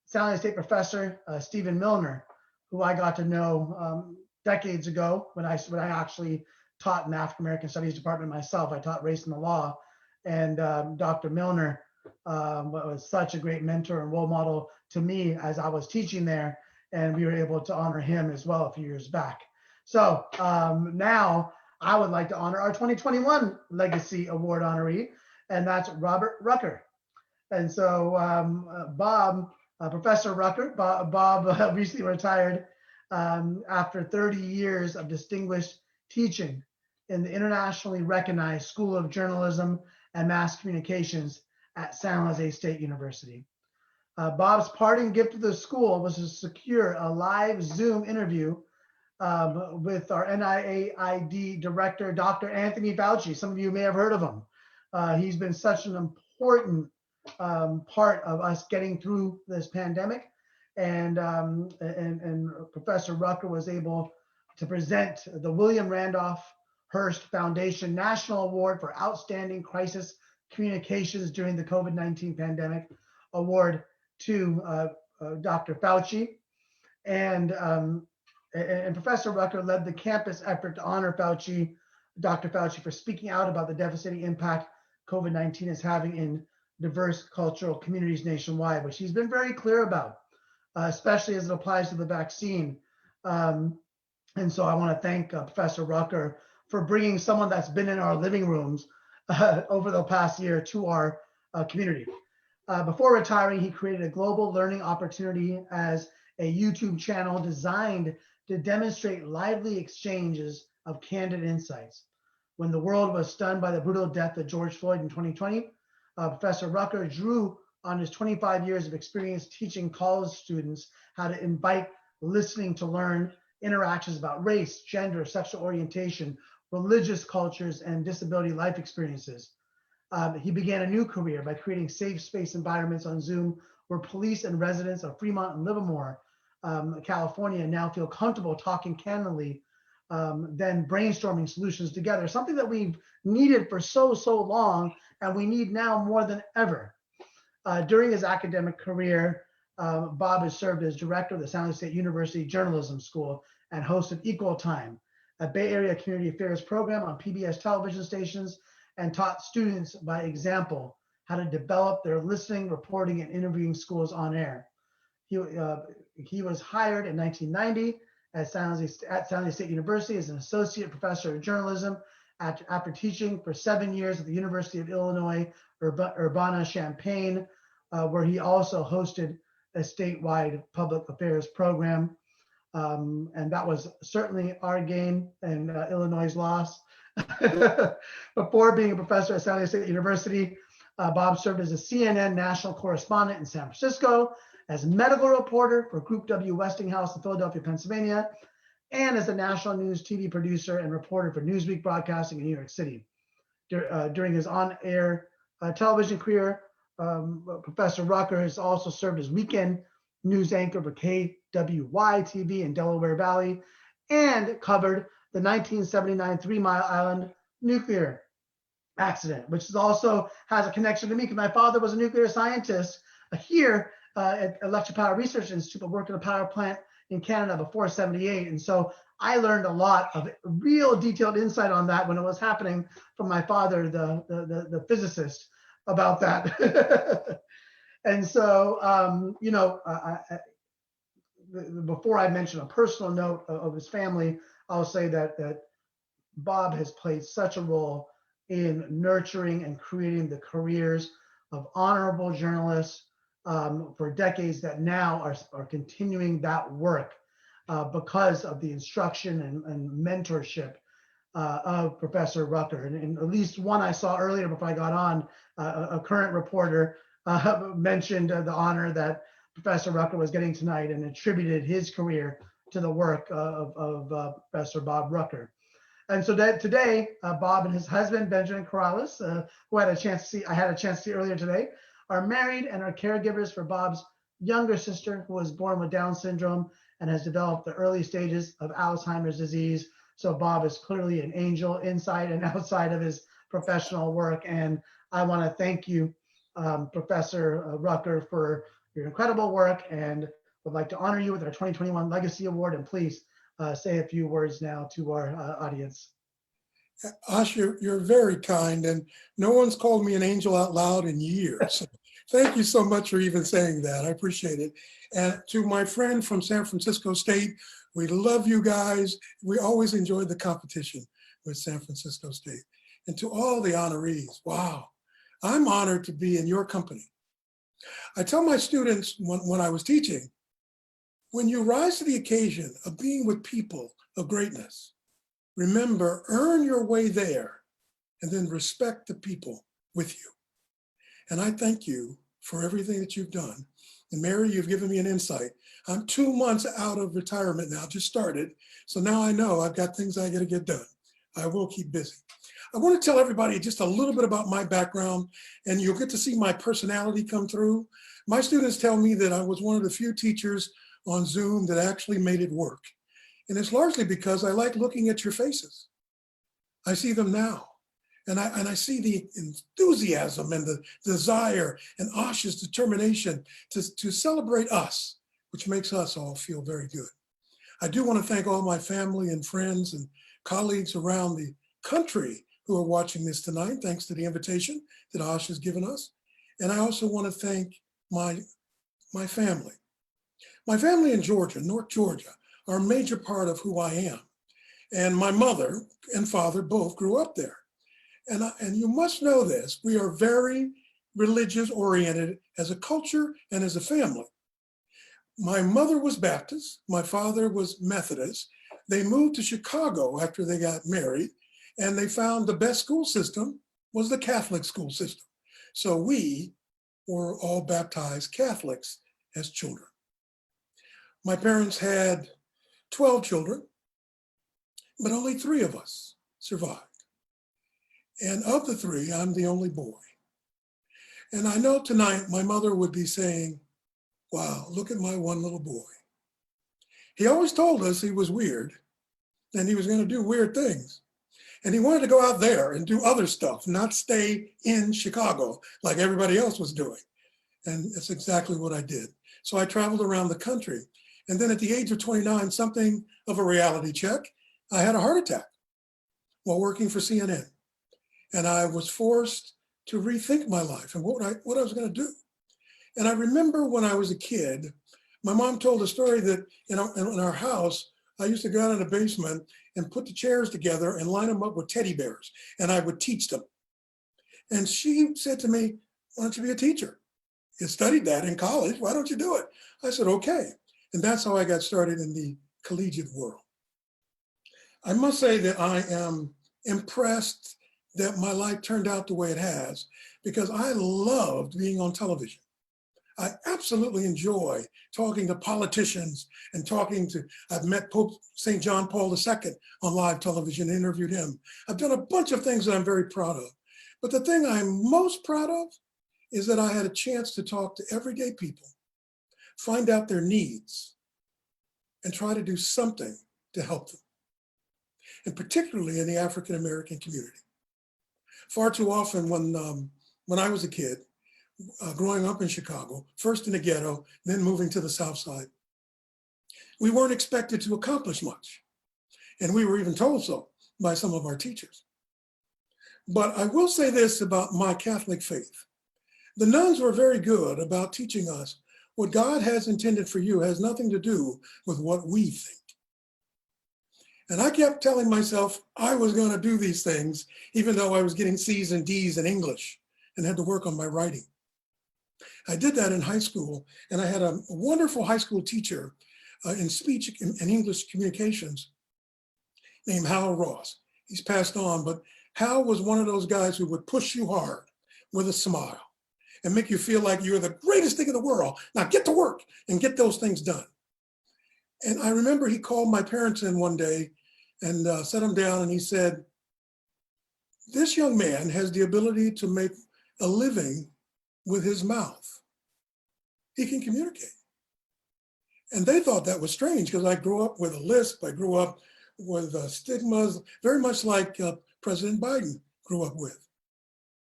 [SPEAKER 1] San Jose State professor Stephen Milner, who I got to know decades ago when I actually taught in the African American Studies department myself. I taught race and the law, and Dr. Milner was such a great mentor and role model to me as I was teaching there, and we were able to honor him as well a few years back. So now I would like to honor our 2021 Legacy Award honoree, and that's Robert Rucker. And so Professor Rucker, Bob recently retired after 30 years of distinguished teaching in the internationally recognized School of Journalism and Mass Communications at San Jose State University. Bob's parting gift to the school was to secure a live Zoom interview with our NIAID director, Dr. Anthony Fauci. Some of you may have heard of him. He's been such an important part of us getting through this pandemic. And Professor Rucker was able to present the William Randolph Hearst Foundation National Award for Outstanding Crisis Communications during the COVID-19 pandemic award to Dr. Fauci. And Professor Rucker led the campus effort to honor Dr. Fauci, for speaking out about the devastating impact COVID-19 is having in diverse cultural communities nationwide, which he's been very clear about, especially as it applies to the vaccine. And so I want to thank Professor Rucker for bringing someone that's been in our living rooms over the past year to our community. Before retiring, he created a global learning opportunity as a YouTube channel designed to demonstrate lively exchanges of candid insights. When the world was stunned by the brutal death of George Floyd in 2020, Professor Rucker drew on his 25 years of experience teaching college students how to invite listening to learn interactions about race, gender, sexual orientation, religious cultures, and disability life experiences. He began a new career by creating safe space environments on Zoom where police and residents of Fremont and Livermore California, and now feel comfortable talking candidly, then brainstorming solutions together, something that we've needed for so long, and we need now more than ever. During his academic career, Bob has served as director of the San Jose State University Journalism School and hosted Equal Time, a Bay Area community affairs program on PBS television stations, and taught students by example how to develop their listening, reporting, and interviewing skills on air. He was hired in 1990 at San Jose State University as an associate professor of journalism after teaching for 7 years at the University of Illinois Urbana-Champaign, where he also hosted a statewide public affairs program. And that was certainly our gain and Illinois' loss. Before being a professor at San Jose State University, Bob served as a CNN national correspondent in San Francisco, as medical reporter for Group W Westinghouse in Philadelphia, Pennsylvania, and as a national news TV producer and reporter for Newsweek Broadcasting in New York City. During his on-air television career, Professor Rucker has also served as weekend news anchor for KWY-TV in Delaware Valley and covered the 1979 Three Mile Island nuclear accident, which is also has a connection to me because my father was a nuclear scientist here at Electric Power Research Institute, but worked at a power plant in Canada before 78. And so I learned a lot of real detailed insight on that when it was happening from my father, the physicist, about that. And so, before I mention a personal note of his family, I'll say that Bob has played such a role in nurturing and creating the careers of honorable journalists for decades that now are continuing that work because of the instruction and mentorship of Professor Rucker. And at least one I saw earlier before I got on, a current reporter mentioned the honor that Professor Rucker was getting tonight and attributed his career to the work of Professor Bob Rucker. And so that today, Bob and his husband, Benjamin Corrales, who I had a chance to see earlier today, are married and are caregivers for Bob's younger sister, who was born with Down syndrome and has developed the early stages of Alzheimer's disease. So Bob is clearly an angel inside and outside of his professional work. And I want to thank you, Professor Rucker, for your incredible work, and would like to honor you with our 2021 Legacy Award. And please say a few words now to our audience.
[SPEAKER 6] Ash, you're very kind, and no one's called me an angel out loud in years. Thank you so much for even saying that. I appreciate it. And to my friend from San Francisco State, we love you guys. We always enjoyed the competition with San Francisco State. And to all the honorees, wow, I'm honored to be in your company. I tell my students when I was teaching, when you rise to the occasion of being with people of greatness, remember, earn your way there and then respect the people with you. And I thank you for everything that you've done. And Mary, you've given me an insight. I'm 2 months out of retirement now, just started. So now I know I've got things I got to get done. I will keep busy. I want to tell everybody just a little bit about my background, and you'll get to see my personality come through. My students tell me that I was one of the few teachers on Zoom that actually made it work. And it's largely because I like looking at your faces. I see them now. And I see the enthusiasm and the desire and Ash's determination to celebrate us, which makes us all feel very good. I do want to thank all my family and friends and colleagues around the country who are watching this tonight, thanks to the invitation that Ash has given us. And I also want to thank my family. My family in Georgia, North Georgia, are a major part of who I am. And my mother and father both grew up there. And you must know this, we are very religious oriented as a culture and as a family. My mother was Baptist, my father was Methodist. They moved to Chicago after they got married, and they found the best school system was the Catholic school system. So we were all baptized Catholics as children. My parents had 12 children, but only 3 of us survived. And of the 3, I'm the only boy. And I know tonight my mother would be saying, wow, look at my one little boy. He always told us he was weird and he was going to do weird things. And he wanted to go out there and do other stuff, not stay in Chicago like everybody else was doing. And that's exactly what I did. So I traveled around the country. And then at the age of 29, something of a reality check, I had a heart attack while working for CNN. And I was forced to rethink my life and what I was going to do. And I remember when I was a kid, my mom told a story that in our house, I used to go out in the basement and put the chairs together and line them up with teddy bears, and I would teach them. And she said to me, why don't you be a teacher? You studied that in college, why don't you do it? I said, okay. And that's how I got started in the collegiate world. I must say that I am impressed that my life turned out the way it has, because I loved being on television. I absolutely enjoy talking to politicians and I've met Pope St. John Paul II on live television, interviewed him. I've done a bunch of things that I'm very proud of. But the thing I'm most proud of is that I had a chance to talk to everyday people, find out their needs, and try to do something to help them, and particularly in the African American community. Far too often when I was a kid, growing up in Chicago, first in the ghetto, then moving to the South Side, we weren't expected to accomplish much. And we were even told so by some of our teachers. But I will say this about my Catholic faith. The nuns were very good about teaching us what God has intended for you has nothing to do with what we think. And I kept telling myself I was going to do these things, even though I was getting C's and D's in English and had to work on my writing. I did that in high school, and I had a wonderful high school teacher in speech and English communications named Hal Ross. He's passed on, but Hal was one of those guys who would push you hard with a smile and make you feel like you're the greatest thing in the world. Now get to work and get those things done. And I remember he called my parents in one day and set them down, and he said, this young man has the ability to make a living with his mouth. He can communicate. And they thought that was strange because I grew up with a lisp. I grew up with stigmas, very much like President Biden grew up with.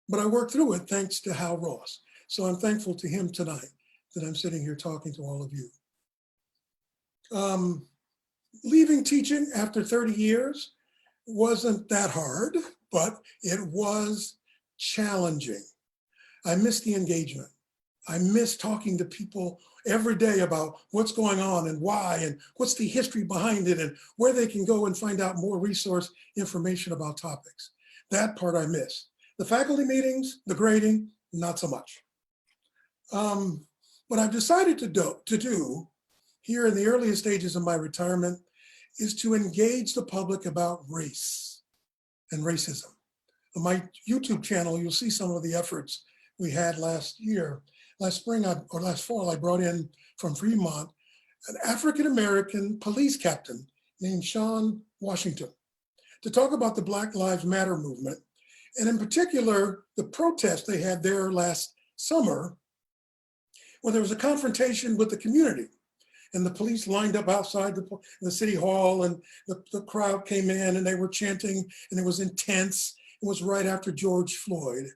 [SPEAKER 6] But I worked through it thanks to Hal Ross. So I'm thankful to him tonight that I'm sitting here talking to all of you. Leaving teaching after 30 years wasn't that hard, but it was challenging. I miss the engagement. I miss talking to people every day about what's going on and why and what's the history behind it and where they can go and find out more resource information about topics. That part I miss. The faculty meetings, the grading, not so much. What I've decided to do here in the earliest stages of my retirement is to engage the public about race and racism. On my YouTube channel, you'll see some of the efforts we had last spring or last fall. I brought in from Fremont an African-American police captain named Sean Washington to talk about the Black Lives Matter movement, and in particular, the protest they had there last summer, where there was a confrontation with the community. And the police lined up outside the city hall, and the crowd came in and they were chanting, and it was intense. It was right after George Floyd.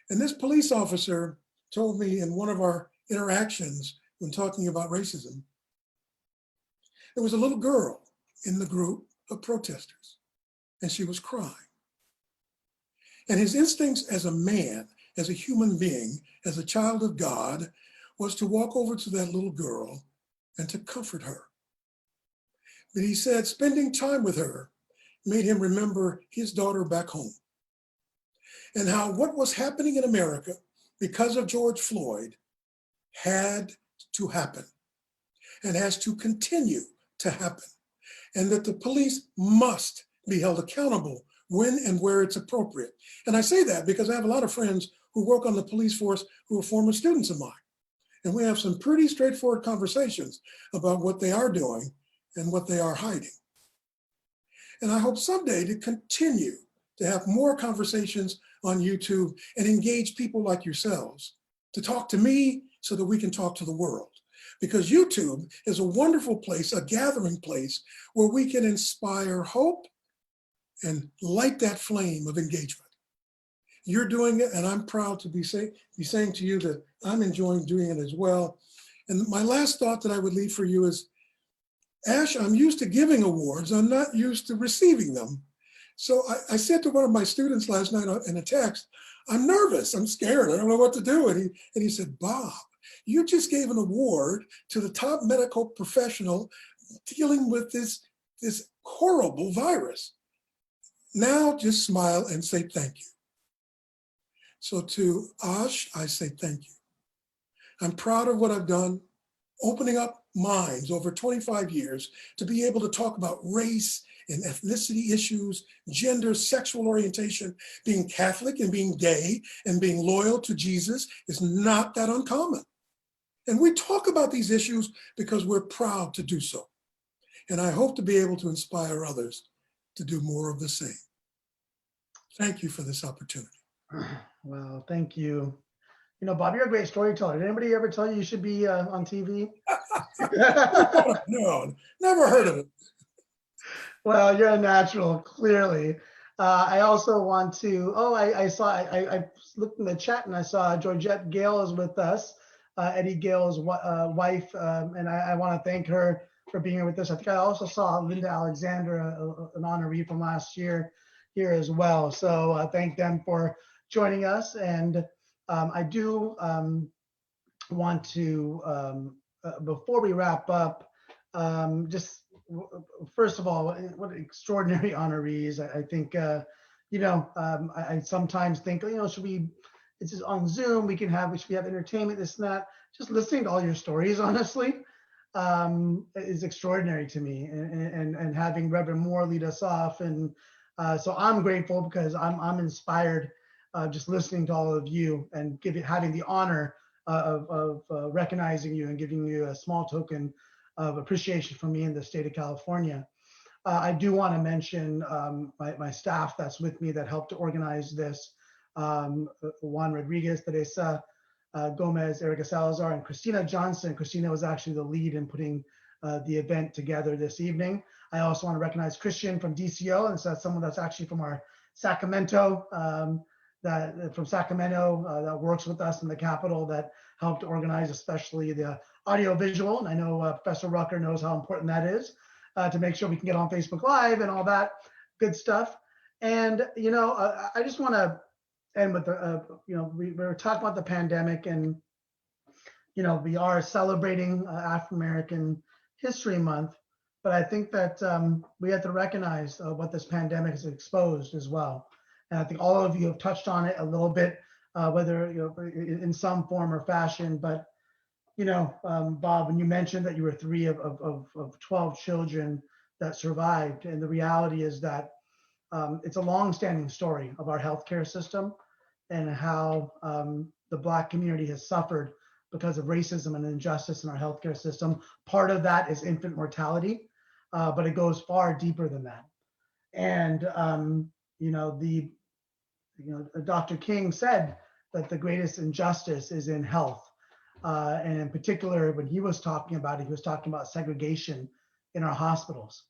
[SPEAKER 6] And this police officer told me in one of our interactions when talking about racism, there was a little girl in the group of protesters, and she was crying. And his instincts as a man, as a human being, as a child of God, was to walk over to that little girl and to comfort her. But he said spending time with her made him remember his daughter back home, and how what was happening in America because of George Floyd had to happen and has to continue to happen, and that the police must be held accountable when and where it's appropriate. And I say that because I have a lot of friends who work on the police force who are former students of mine. And we have some pretty straightforward conversations about what they are doing and what they are hiding. And I hope someday to continue to have more conversations on YouTube and engage people like yourselves to talk to me so that we can talk to the world. because YouTube is a wonderful place, a gathering place where we can inspire hope and light that flame of engagement. You're doing it, and I'm proud to be saying to you that I'm enjoying doing it as well. And my last thought that I would leave for you is, Ash, I'm used to giving awards. I'm not used to receiving them. So I said to one of my students last night in a text, I'm nervous, I'm scared, I don't know what to do. And he said, Bob, you just gave an award to the top medical professional dealing with this horrible virus. Now just smile and say thank you. So to Ash, I say thank you. I'm proud of what I've done, opening up minds over 25 years to be able to talk about race and ethnicity issues, gender, sexual orientation. Being Catholic and being gay and being loyal to Jesus is not that uncommon. And we talk about these issues because we're proud to do so. And I hope to be able to inspire others to do more of the same. Thank you for this opportunity.
[SPEAKER 1] Well, thank you. You know, Bob, you're a great storyteller. Did anybody ever tell you should be on TV?
[SPEAKER 6] No, never heard of it.
[SPEAKER 1] Well, you're a natural, clearly. I also want to, I looked in the chat and I saw Georgette Gale is with us, Eddie Gale's wife, and I want to thank her for being here with us. I think I also saw Linda Alexander, an honoree from last year, here as well. So thank them for joining us. And I do want to, before we wrap up, just first of all, what extraordinary honorees. I think, I sometimes think, it's just on Zoom, we should have entertainment, this and that. Just listening to all your stories, honestly, is extraordinary to me. And having Reverend Moore lead us off. And so I'm grateful because I'm inspired just listening to all of you and having the honor of recognizing you and giving you a small token of appreciation from me in the state of California. I do want to mention my staff that's with me that helped to organize this. Juan Rodriguez, Teresa Gomez, Erica Salazar, and Christina Johnson. Christina was actually the lead in putting the event together this evening. I also want to recognize Christian from DCO, and so that's someone that's actually from our Sacramento, that works with us in the Capitol, that helped organize especially the audio-visual. And I know Professor Rucker knows how important that is to make sure we can get on Facebook Live and all that good stuff. And, I just want to end with, we were talking about the pandemic, and, we are celebrating African-American History Month, but I think that we have to recognize what this pandemic has exposed as well. And I think all of you have touched on it a little bit, whether in some form or fashion. But Bob, when you mentioned that you were 3 of 12 children that survived, and the reality is that it's a long-standing story of our healthcare system and how the Black community has suffered because of racism and injustice in our healthcare system. Part of that is infant mortality, but it goes far deeper than that. And Dr. King said that the greatest injustice is in health. And in particular, when he was talking about it, he was talking about segregation in our hospitals.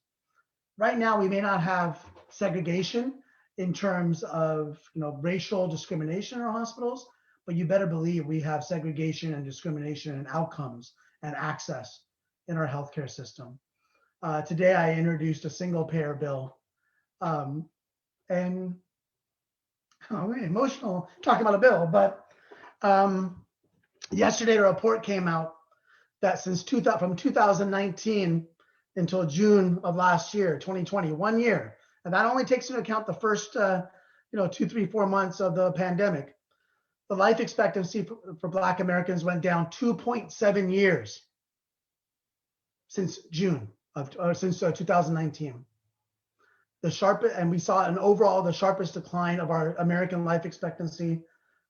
[SPEAKER 1] Right now, we may not have segregation in terms of racial discrimination in our hospitals, but you better believe we have segregation and discrimination and outcomes and access in our healthcare system. Today, I introduced a single-payer bill, and I'm emotional talking about a bill, but yesterday a report came out that from 2019 until June of last year, 2020, 1 year, and that only takes into account the first 2, 3, 4 months of the pandemic, the life expectancy for Black Americans went down 2.7 years since June of since 2019. And we saw the sharpest decline of our American life expectancy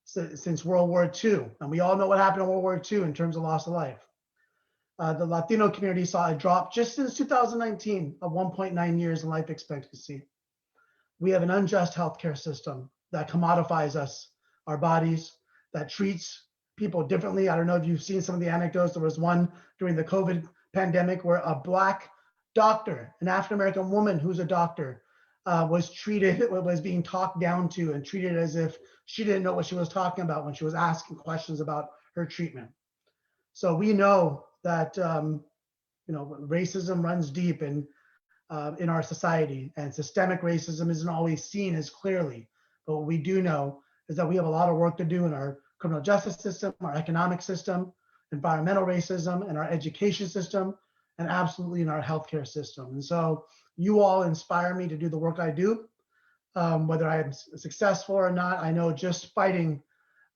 [SPEAKER 1] since World War II. And we all know what happened in World War II in terms of loss of life. The Latino community saw a drop just since 2019 of 1.9 years in life expectancy. We have an unjust healthcare system that commodifies us, our bodies, that treats people differently. I don't know if you've seen some of the anecdotes. There was one during the COVID pandemic where a Black doctor, an African-American woman who's a doctor, was being talked down to and treated as if she didn't know what she was talking about when she was asking questions about her treatment. So we know that racism runs deep in our society, and systemic racism isn't always seen as clearly. But what we do know is that we have a lot of work to do in our criminal justice system, our economic system, environmental racism, and our education system, and absolutely in our healthcare system. And so you all inspire me to do the work I do. Whether I am successful or not, I know just fighting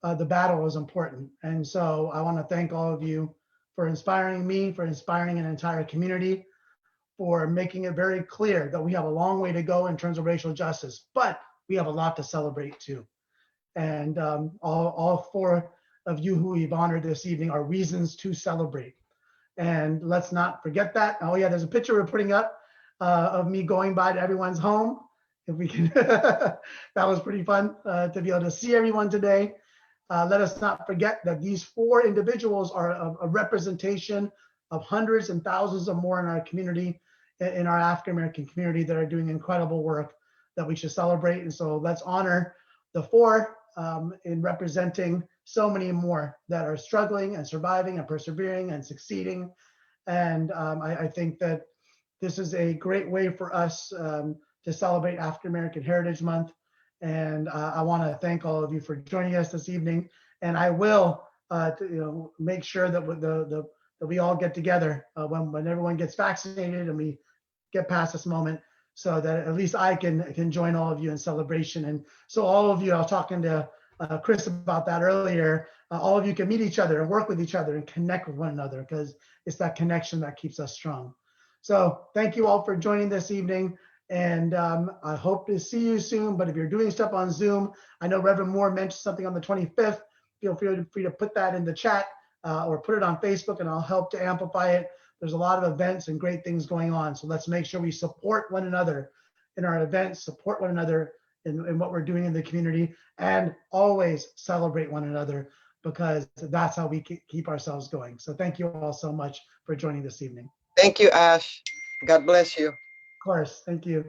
[SPEAKER 1] the battle is important. And so I want to thank all of you for inspiring me, for inspiring an entire community, for making it very clear that we have a long way to go in terms of racial justice, but we have a lot to celebrate too. And all four of you who we've honored this evening are reasons to celebrate. And let's not forget that. Oh yeah, there's a picture we're putting up of me going by to everyone's home. If we can, that was pretty fun to be able to see everyone today. Let us not forget that these four individuals are a representation of hundreds and thousands of more in our community, in our African-American community, that are doing incredible work that we should celebrate. And so let's honor the four in representing so many more that are struggling and surviving and persevering and succeeding. And I think that this is a great way for us to celebrate African-American Heritage Month. And I want to thank all of you for joining us this evening. And I will make sure that that we all get together when everyone gets vaccinated and we get past this moment, so that at least I can join all of you in celebration. And so all of you, I was talking to Chris about that earlier, all of you can meet each other and work with each other and connect with one another, because it's that connection that keeps us strong. So thank you all for joining this evening. And I hope to see you soon. But if you're doing stuff on Zoom, I know Reverend Moore mentioned something on the 25th. Feel free to put that in the chat or put it on Facebook, and I'll help to amplify it. There's a lot of events and great things going on. So let's make sure we support one another in our events, support one another in what we're doing in the community, and always celebrate one another, because that's how we keep ourselves going. So thank you all so much for joining this evening.
[SPEAKER 5] Thank you, Ash. God bless you.
[SPEAKER 1] Of course, thank you.